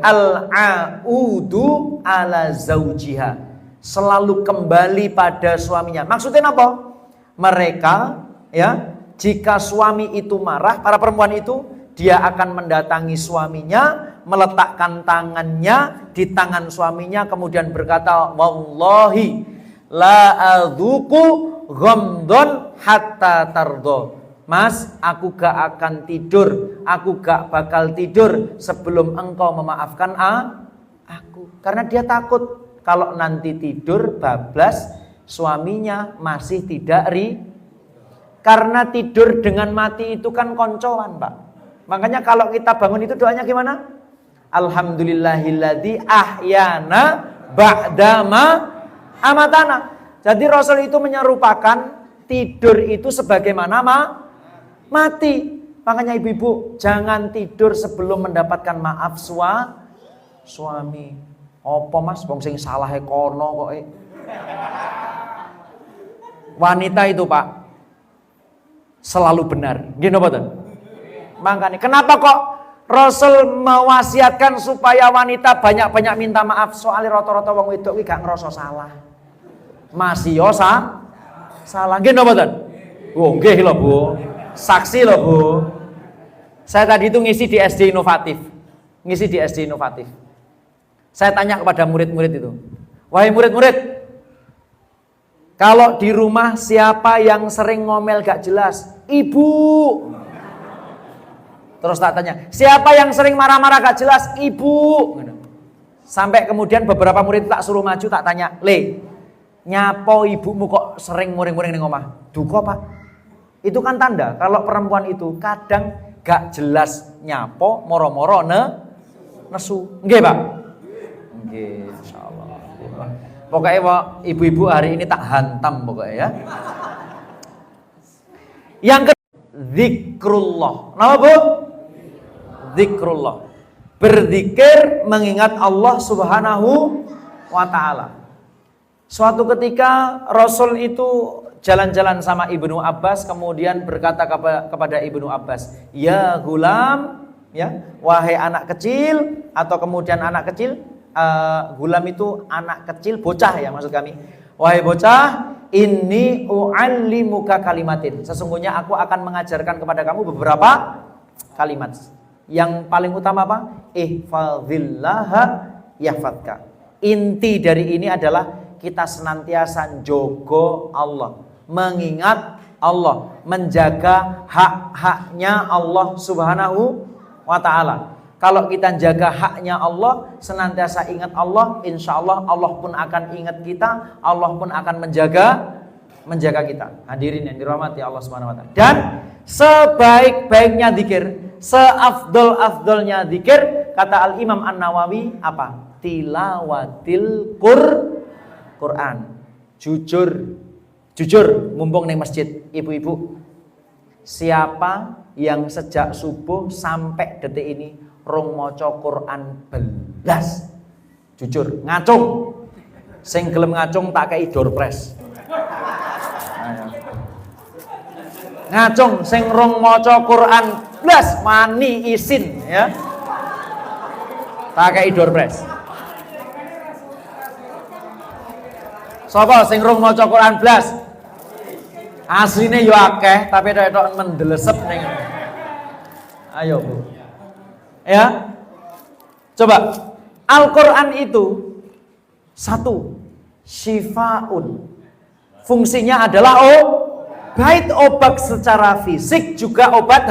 al-audu ala zaujiha. Selalu kembali pada suaminya. Maksudnya apa? Mereka ya, jika suami itu marah, para perempuan itu, dia akan mendatangi suaminya, meletakkan tangannya di tangan suaminya, kemudian berkata, wallahi la adzuku ghamdon hatta tardo. Mas, aku gak akan tidur, aku gak bakal tidur sebelum engkau memaafkan aku. Karena dia takut kalau nanti tidur bablas suaminya masih tidak karena tidur dengan mati itu kan koncoan, Pak. Makanya kalau kita bangun itu doanya gimana? Alhamdulillahilladzi ahyana ba'dama amatana. Jadi Rasul itu menyerupakan tidur itu sebagaimana mati. Makanya ibu-ibu jangan tidur sebelum mendapatkan maaf suami. Apa Mas wong sing salah kono kok. Wanita itu Pak selalu benar. Gini betul. Makanya kenapa kok Rasul mewasiatkan supaya wanita banyak-banyak minta maaf? Soalnya rata-rata wong wedok iki gak ngerasa salah. Masih yo salah. Gini betul. Oh nggih lho Bu. Saksi lho Bu. Saya tadi itu ngisi di SD inovatif. Saya tanya kepada murid-murid itu. Wahai murid-murid, kalau di rumah siapa yang sering ngomel gak jelas? Ibu. Terus tak tanya, siapa yang sering marah-marah gak jelas? Ibu. Sampai kemudian beberapa murid tak suruh maju, tak tanya, Le, nyapo ibumu kok sering muring-muring ning omah? Duka Pak. Itu kan tanda kalau perempuan itu kadang gak jelas nyapo, moro-moro nesu. Nggih Pak? Nggih, insyaallah. Pokoknya Pak, ibu-ibu hari ini tak hantam pokoknya ya. Yang kedua, zikrullah. Nama Bu? Zikrullah. Berzikir mengingat Allah Subhanahu wa taala. Suatu ketika Rasul itu jalan-jalan sama Ibnu Abbas, kemudian berkata kepada Ibnu Abbas, "Ya gulam," ya, wahai anak kecil, atau kemudian anak kecil, gulam itu anak kecil, bocah ya maksud kami. Wahai bocah, inni u'allimuka kalimatin. Sesungguhnya aku akan mengajarkan kepada kamu beberapa kalimat. Yang paling utama apa? Ihfazillaha yahfadka. Inti dari ini adalah kita senantiasa jogo Allah, mengingat Allah, menjaga hak-haknya Allah Subhanahu wa taala. Kalau kita jaga haknya Allah, senantiasa ingat Allah, insya Allah Allah pun akan ingat kita, Allah pun akan menjaga kita. Hadirin yang dirahmati Allah Subhanahu wa taala. Dan sebaik-baiknya zikir, seafdol-afdolnya zikir, kata Al-Imam An-Nawawi apa? Tilawatil Quran. Jujur mumpung ning masjid, ibu-ibu. Siapa yang sejak subuh sampai detik ini rong maca Quran belas? Jujur, ngacung. Sing gelem ngacung tak kei door press. Ngacung sing rong maca Quran belas mani isin ya. Tak kei door press. Sapa sing rong maca Quran belas? Asline yo akeh tapi tok mendelesep ning. Ayo Bu. Ya. Coba. Al-Qur'an itu satu, syifaun. Fungsinya adalah baik obat secara fisik juga obat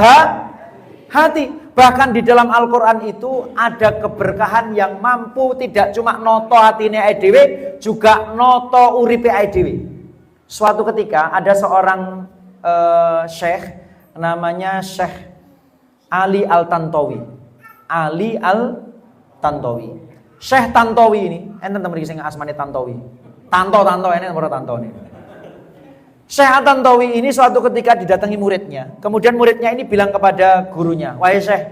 hati. Bahkan di dalam Al-Qur'an itu ada keberkahan yang mampu tidak cuma noto hatine dhewe, juga noto uripe dhewe. Suatu ketika ada seorang syekh namanya Syekh Ali Al-Tantawi. Ali Al-Tantawi. Syekh Tantawi ini, enten temen iki sing asmane Tantawi. Tanto ini nomor Tanto ini. Syekh Al-Tantawi ini suatu ketika didatangi muridnya. Kemudian muridnya ini bilang kepada gurunya, "Wahai Syekh,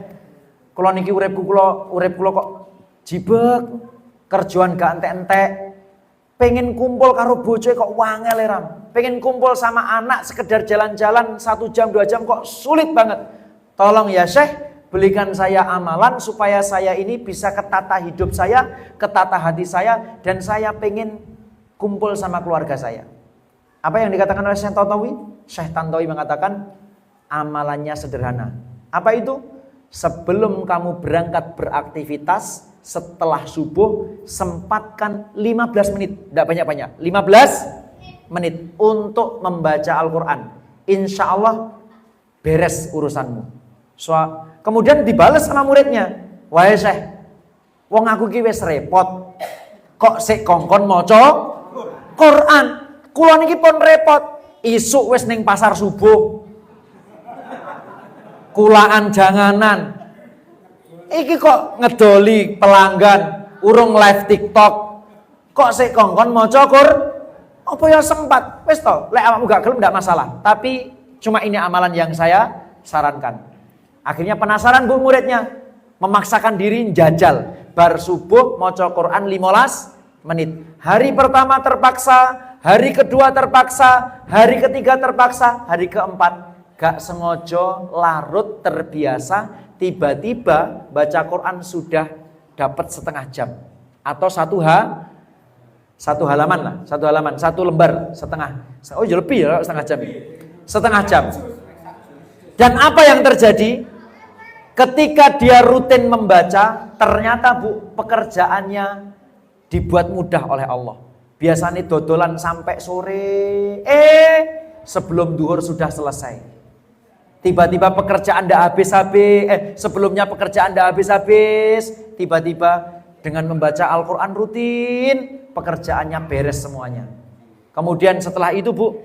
kula niki urip kula kok Jibek, kerjaan gak entek-entek. Pengen kumpul karo bojo kok wangel ram. Pengen kumpul sama anak sekedar jalan-jalan 1 jam 2 jam kok sulit banget. Tolong ya Syekh, belikan saya amalan supaya saya ini bisa ketata hidup saya, ketata hati saya, dan saya pengen kumpul sama keluarga saya. Apa yang dikatakan oleh Syekh Tantowi? Syekh Tantowi mengatakan amalannya sederhana. Apa itu? Sebelum kamu berangkat beraktivitas, setelah subuh sempatkan 15 menit, tidak banyak-banyak, 15 menit untuk membaca Al-Quran. Insya Allah beres urusanmu. Kemudian dibalas sama muridnya, wahai Syekh, wong aku ki wis repot, kok sik kongkon maca Quran, kula niki pun repot, isuk wis ning pasar subuh, kulaan janganan. Iki kok ngedoli pelanggan, urung live TikTok. Kok sik kongkon maca Quran? Apa ya sempat? Wis to, lek awakmu gak gelem ndak masalah. Tapi cuma ini amalan yang saya sarankan. Akhirnya penasaran bu muridnya, memaksakan diri jajal. Bar subuh maca Quran 15 menit. Hari pertama terpaksa, hari kedua terpaksa, hari ketiga terpaksa, hari keempat gak sengaja larut terbiasa. Tiba-tiba baca Quran sudah dapat setengah jam atau satu halaman lah, satu lembar setengah. Oh ya lebih ya setengah jam. Dan apa yang terjadi ketika dia rutin membaca, ternyata bu pekerjaannya dibuat mudah oleh Allah. Biasanya dodolan sampai sore, sebelum duhur sudah selesai. Tiba-tiba pekerjaan tidak habis-habis, sebelumnya pekerjaan tidak habis-habis, tiba-tiba dengan membaca Al-Quran rutin, pekerjaannya beres semuanya. Kemudian setelah itu bu,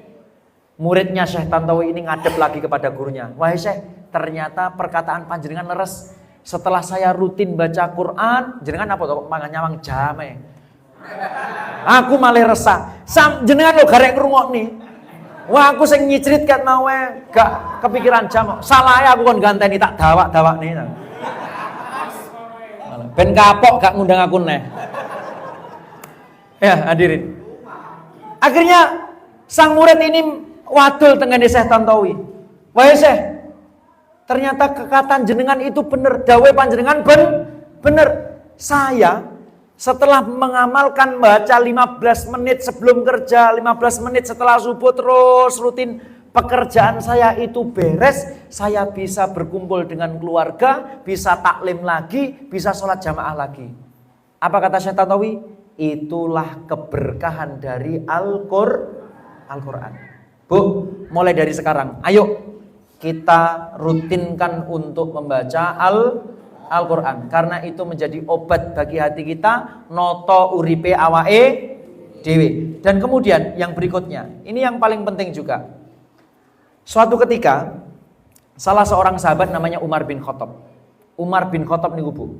muridnya Syekh Tantowi ini ngadep lagi kepada gurunya. Wahai Syekh, ternyata perkataan panjenengan leres. Setelah saya rutin baca Quran, jenengan apa tuh? Mangan-nyawang jame. Aku malah resah. Jenengan lo garek ngrungokni. Wah aku sing nyicrit kat mau gak kepikiran jam. Salah ya aku kon ganteni tak dawak nih. Ben kapok gak ngundang aku neh. Ya hadirin. Akhirnya sang murid ini wadul tengene Syekh Tantowi. Wahai Syekh, ternyata kekatan jenengan itu bener. Dawe panjenengan bener. Saya setelah mengamalkan baca 15 menit sebelum kerja, 15 menit setelah subuh terus rutin, pekerjaan saya itu beres, saya bisa berkumpul dengan keluarga, bisa taklim lagi, bisa sholat jamaah lagi. Apa kata Syekh Tantowi? Itulah keberkahan dari Al-Quran. Bu, mulai dari sekarang, ayo kita rutinkan untuk membaca Al-Quran, karena itu menjadi obat bagi hati kita, noto uripe awae dewe. Dan kemudian yang berikutnya, ini yang paling penting juga. Suatu ketika salah seorang sahabat namanya Umar bin Khattab. Umar bin Khattab nih bu,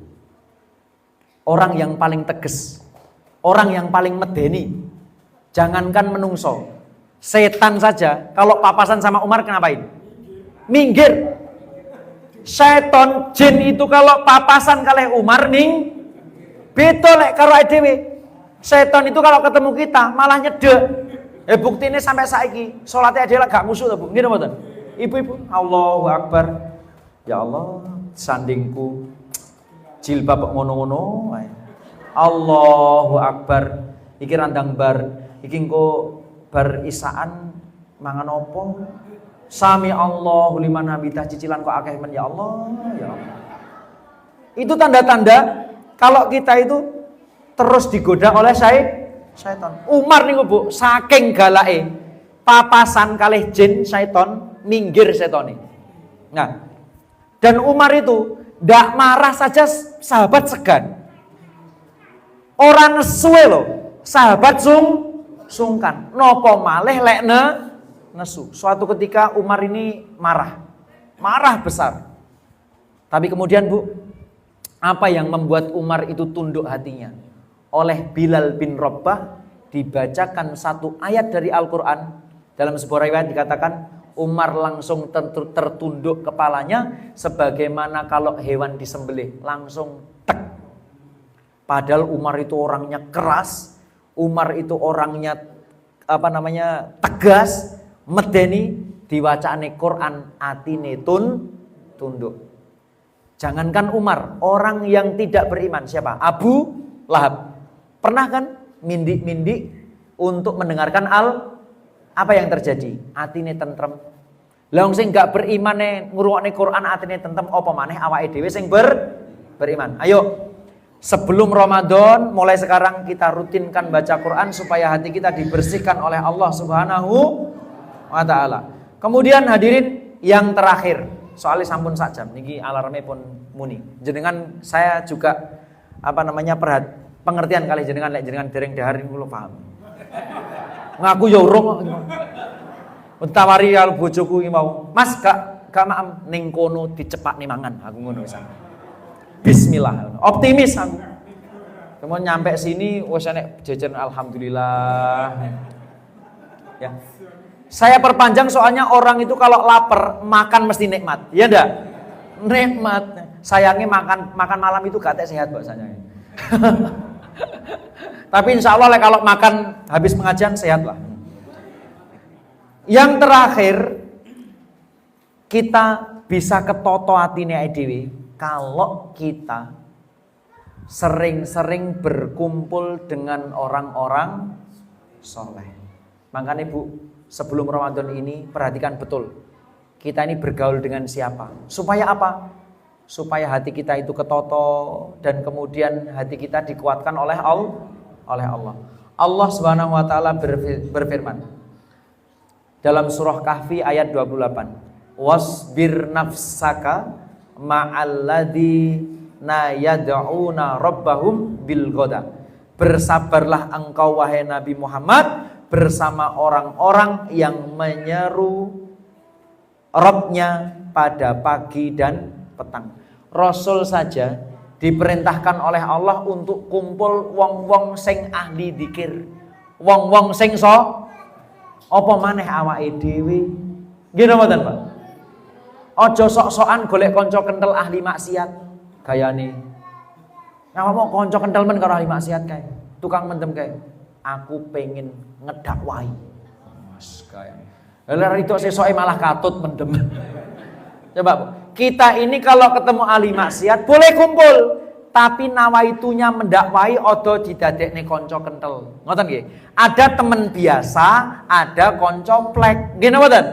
orang yang paling tegas, orang yang paling medeni. Jangankan menungso, setan saja kalau papasan sama Umar kenapain? Minggir. Seton jin itu kalau papasan kalih Umar ning beda lek karo dhewe. Seton itu kalau ketemu kita malah nyedek. Bukti ini sampai saiki salatnya dhewe gak musuh to, Bu. Nggih mboten? Ibu-ibu, Allahu Akbar. Ya Allah, sandingku jilbab ngono-ngono wae. Allahu Akbar. Iki randang bar, iki engko bar isaan mangan opo? Sami Allahu liman hamidah, cicilan kok akeh men ya Allah, ya Allah. Itu tanda-tanda kalau kita itu terus digoda oleh syaitan. Umar niku Bu, saking galake papasan kalih jin syaitan, minggir setone. Nah, dan Umar itu ndak marah saja sahabat segan. Orang nesuwe loh, sahabat sungkan. Nopo malih lek nesu. Suatu ketika Umar ini marah besar. Tapi kemudian Bu, apa yang membuat Umar itu tunduk hatinya? Oleh Bilal bin Rabah dibacakan satu ayat dari Al-Quran. Dalam sebuah riwayat dikatakan Umar langsung tertunduk kepalanya sebagaimana kalau hewan disembelih, langsung tek. Padahal Umar itu orangnya keras, Umar itu orangnya tegas, medeni, diwacane Quran atine tunduk. Jangankan Umar, orang yang tidak beriman siapa? Abu Lahab. Pernah kan mindi untuk mendengarkan apa yang terjadi? Atine tentrem. Lah wong sing gak berimane ngrungokne Quran atine tentrem apa maneh awake dhewe sing beriman. Ayo, sebelum Ramadan mulai sekarang kita rutinkan baca Quran supaya hati kita dibersihkan oleh Allah Subhanahu wa taala. Kemudian hadirin yang terakhir, soalnya sampun sak jam niki alarmnya pun muni. Jenengan saya juga pengertian kali jenengan lek jenengan dereng daharin kula paham. Ngaku ya urung kok. Tawari karo bojoku iki mau. Mas gak maem ning kono dicepakne mangan. Aku ngono pisan. Bismillah. Optimis aku. Kemudian nyampe sini wis enek jajan alhamdulillah. Ya. Saya perpanjang soalnya orang itu kalau lapar makan mesti nikmat. Ya ndak? Nikmat. Sayangnya makan malam itu gak sehat bahasanya. Tapi insya Allah kalau makan habis pengajian sehat lah. Yang terakhir, kita bisa ketoto atine dhewe kalau kita sering-sering berkumpul dengan orang-orang soleh. Makanya Bu, sebelum Ramadan ini perhatikan betul, kita ini bergaul dengan siapa. Supaya apa? Supaya hati kita itu ketoto dan kemudian hati kita dikuatkan oleh Allah. Allah Subhanahu wa taala berfirman dalam surah Kahfi ayat 28. Wasbir nafsaka ma'alladina yad'una rabbahum bil ghada. Bersabarlah engkau wahai Nabi Muhammad bersama orang-orang yang menyeru Rabbnya pada pagi dan petang. Rasul saja diperintahkan oleh Allah untuk kumpul wong-wong sing ahli dzikir. Wong-wong sing apa maneh awake dhewe. Nggih napa mboten, Pak? Aja sok-sokan golek kanca kenthel ahli maksiat gayane. Ngapa mau kanca kenthel men karo ahli maksiat kae? Tukang mendem kae. Aku pengen ngedakwai. Mas kae. Lah itu sesoke malah katut mendem. Coba, kita ini kalau ketemu ahli maksiat boleh kumpul, tapi nawaitunya mendakwai odo didadekne konco kentel. Ngoten nggih. Ada temen biasa, ada konco plek. Nggih napa mboten?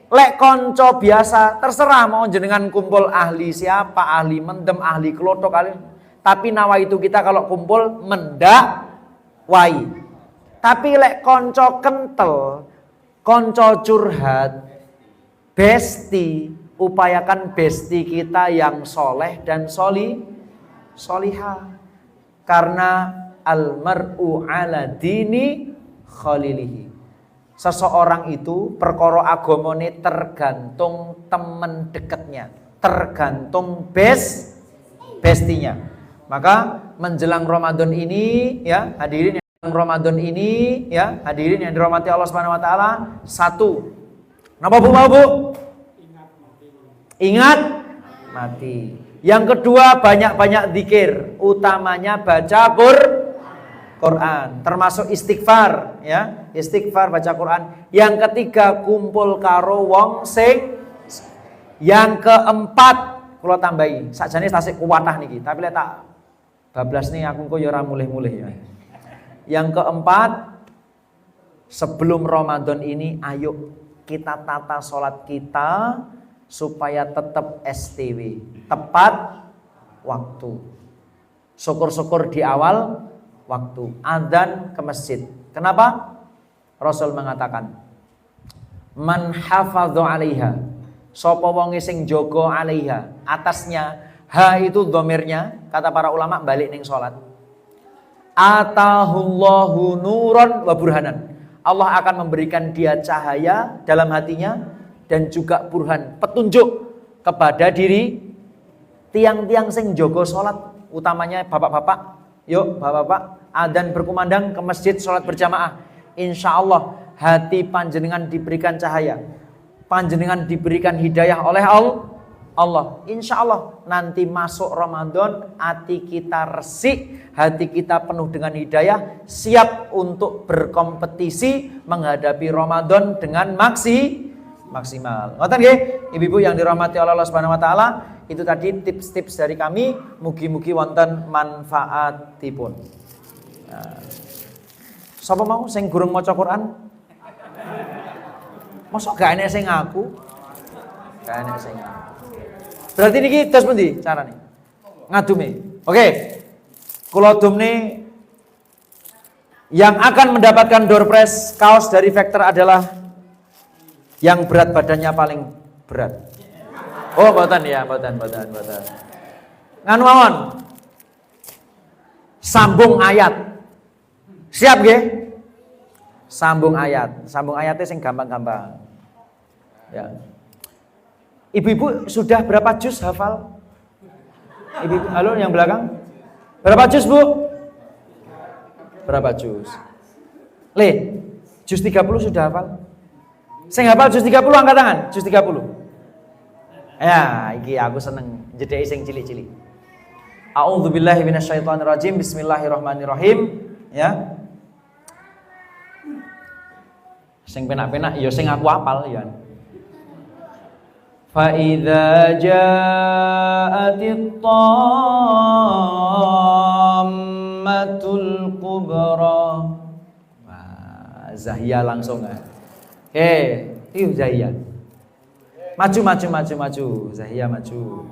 Lek konco biasa terserah mau jenengan kumpul ahli siapa, ahli mendem, ahli klothok kali. Tapi nawaitu kita kalau kumpul mendakwai. Tapi lek konco kentel, konco curhat, besti, upayakan besti kita yang soleh dan solihah. Karena almar'u ala dini khalilihi. Seseorang itu perkara agamane tergantung teman dekatnya, tergantung bestinya. Maka menjelang Ramadan ini ya hadirin yang dirahmati Allah Subhanahu wa taala, satu. Napa Bu mau Bu? Ingat mati. Yang kedua banyak-banyak zikir, utamanya baca Quran, termasuk istighfar ya, istighfar baca Quran. Yang ketiga kumpul karo wong sing. Yang keempat kula tambahi, sakjane tasik kuwatah niki, tapi lek tak bablas nih aku kok ya ora mulih-mulih ya. Yang keempat, sebelum Ramadan ini ayo kita tata sholat kita supaya tetap STW, tepat waktu. Syukur-syukur di awal waktu, adzan ke masjid. Kenapa? Rasul mengatakan, man hafadhu 'alaiha, sapa wonge sing jaga 'alaiha, atasnya ha itu dhamirnya, kata para ulama balik ning salat. Atahullahu nuran wa burhanan. Allah akan memberikan dia cahaya dalam hatinya dan juga burhan, petunjuk kepada diri tiang-tiang sing jaga salat, utamanya bapak-bapak. Yuk bapak-bapak, adzan berkumandang ke masjid salat berjamaah. Insya Allah hati panjenengan diberikan cahaya, panjenengan diberikan hidayah oleh Allah. Insya Allah nanti masuk Ramadan, hati kita resik, hati kita penuh dengan hidayah, siap untuk berkompetisi menghadapi Ramadan dengan maksimal. Ngoten nggih, ibu-ibu yang dirahmati oleh Allah Subhanahu wa taala, itu tadi tips-tips dari kami, mugi-mugi wonten manfaatipun. Nah, sapa mau sing gurung maca Quran? Mosok gak enek sing ngaku? Gak enek sing ngaku. Berarti niki tes pundi carane? Ngadume. Oke. Kula dumne yang akan mendapatkan door prize kaos dari Vector adalah yang berat badannya paling berat. Oh, mboten ya, mboten. Nganu mawon. Sambung ayat. Siap nggih? Sambung ayat. Sambung ayatnya sing gampang-gampang. Ya. Ibu-ibu sudah berapa juz hafal? Ibu-ibu, halo yang belakang. Berapa juz, Bu? Berapa juz? Le, juz 30 sudah hafal? Saya hafal juz 30 angkat tangan, juz 30. Ya, iki aku seneng jedheki sing cilik-cilik. A'udzubillahi minasyaitonirrajim. Bismillahirrahmanirrahim. Ya. Sing penak-penak ya sing aku hafal ya. فَإِذَا جَاءَتِ الطَّامَّةُ الْكُبْرَى. Wah, Zahia langsung. Itu Zahia. Maju. Zahia maju.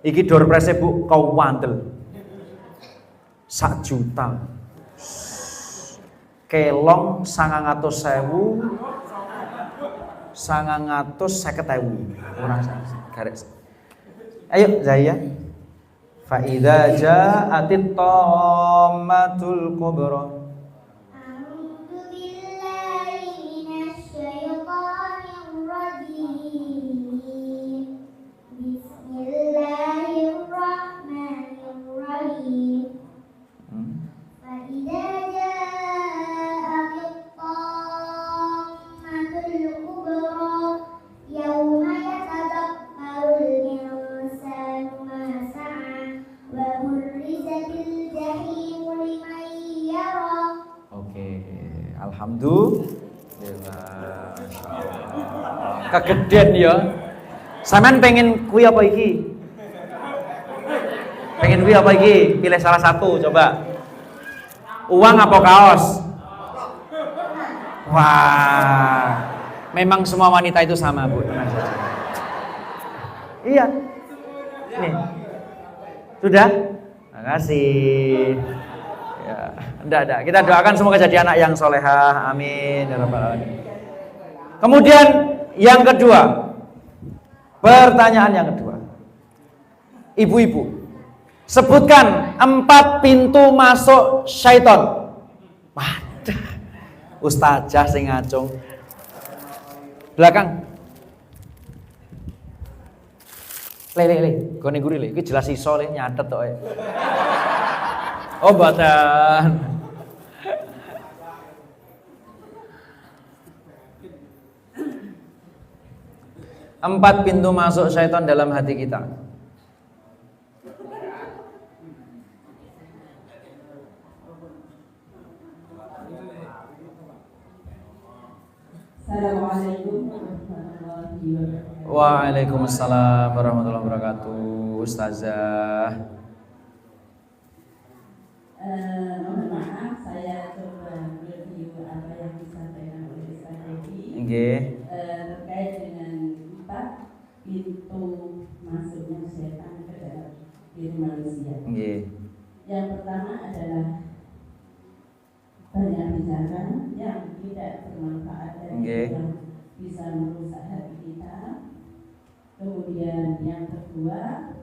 Iki door prize Bu, kau wandel. 1 juta. Kelong 900.000, 950.000 orang garis. Ayo Zahia. Fa idza ja'atit tammatul kubra. A'udzu billahi minasyaitonir rajim. Bismillahirrahmanirrahim. Fa idza Alhamdulillah. Kegeden ya. Sampean pengen kuwi apa iki? Pengen kuwi apa iki? Pilih salah satu coba. Uang apa kaos? Wah. Memang semua wanita itu sama, Bu. Tenang saja. Iya. Nih. Sudah? Makasih. Ya, enggak. Kita doakan semoga jadi anak yang solehah. Amin. Ya Rabbal alamin. Kemudian yang kedua. Pertanyaan yang kedua. Ibu-ibu, sebutkan 4 pintu masuk syaitan. Waduh. Ustazah sing ngacung. Belakang. Le. Gone guri le. Iki jelas iso le nyatet tok. Oh, mboten. Empat pintu masuk syaitan dalam hati kita. Assalamualaikum warahmatullahi wabarakatuh. Waalaikumsalam warahmatullahi wabarakatuh. Ustazah. Mohon maaf, saya coba review apa yang disampaikan oleh Ustaz Edi terkait dengan 4 pintu masuknya setan ke dalam diri manusia. Yang pertama adalah banyak bicara yang tidak bermanfaat dan yang bisa merusak hati kita. Kemudian yang kedua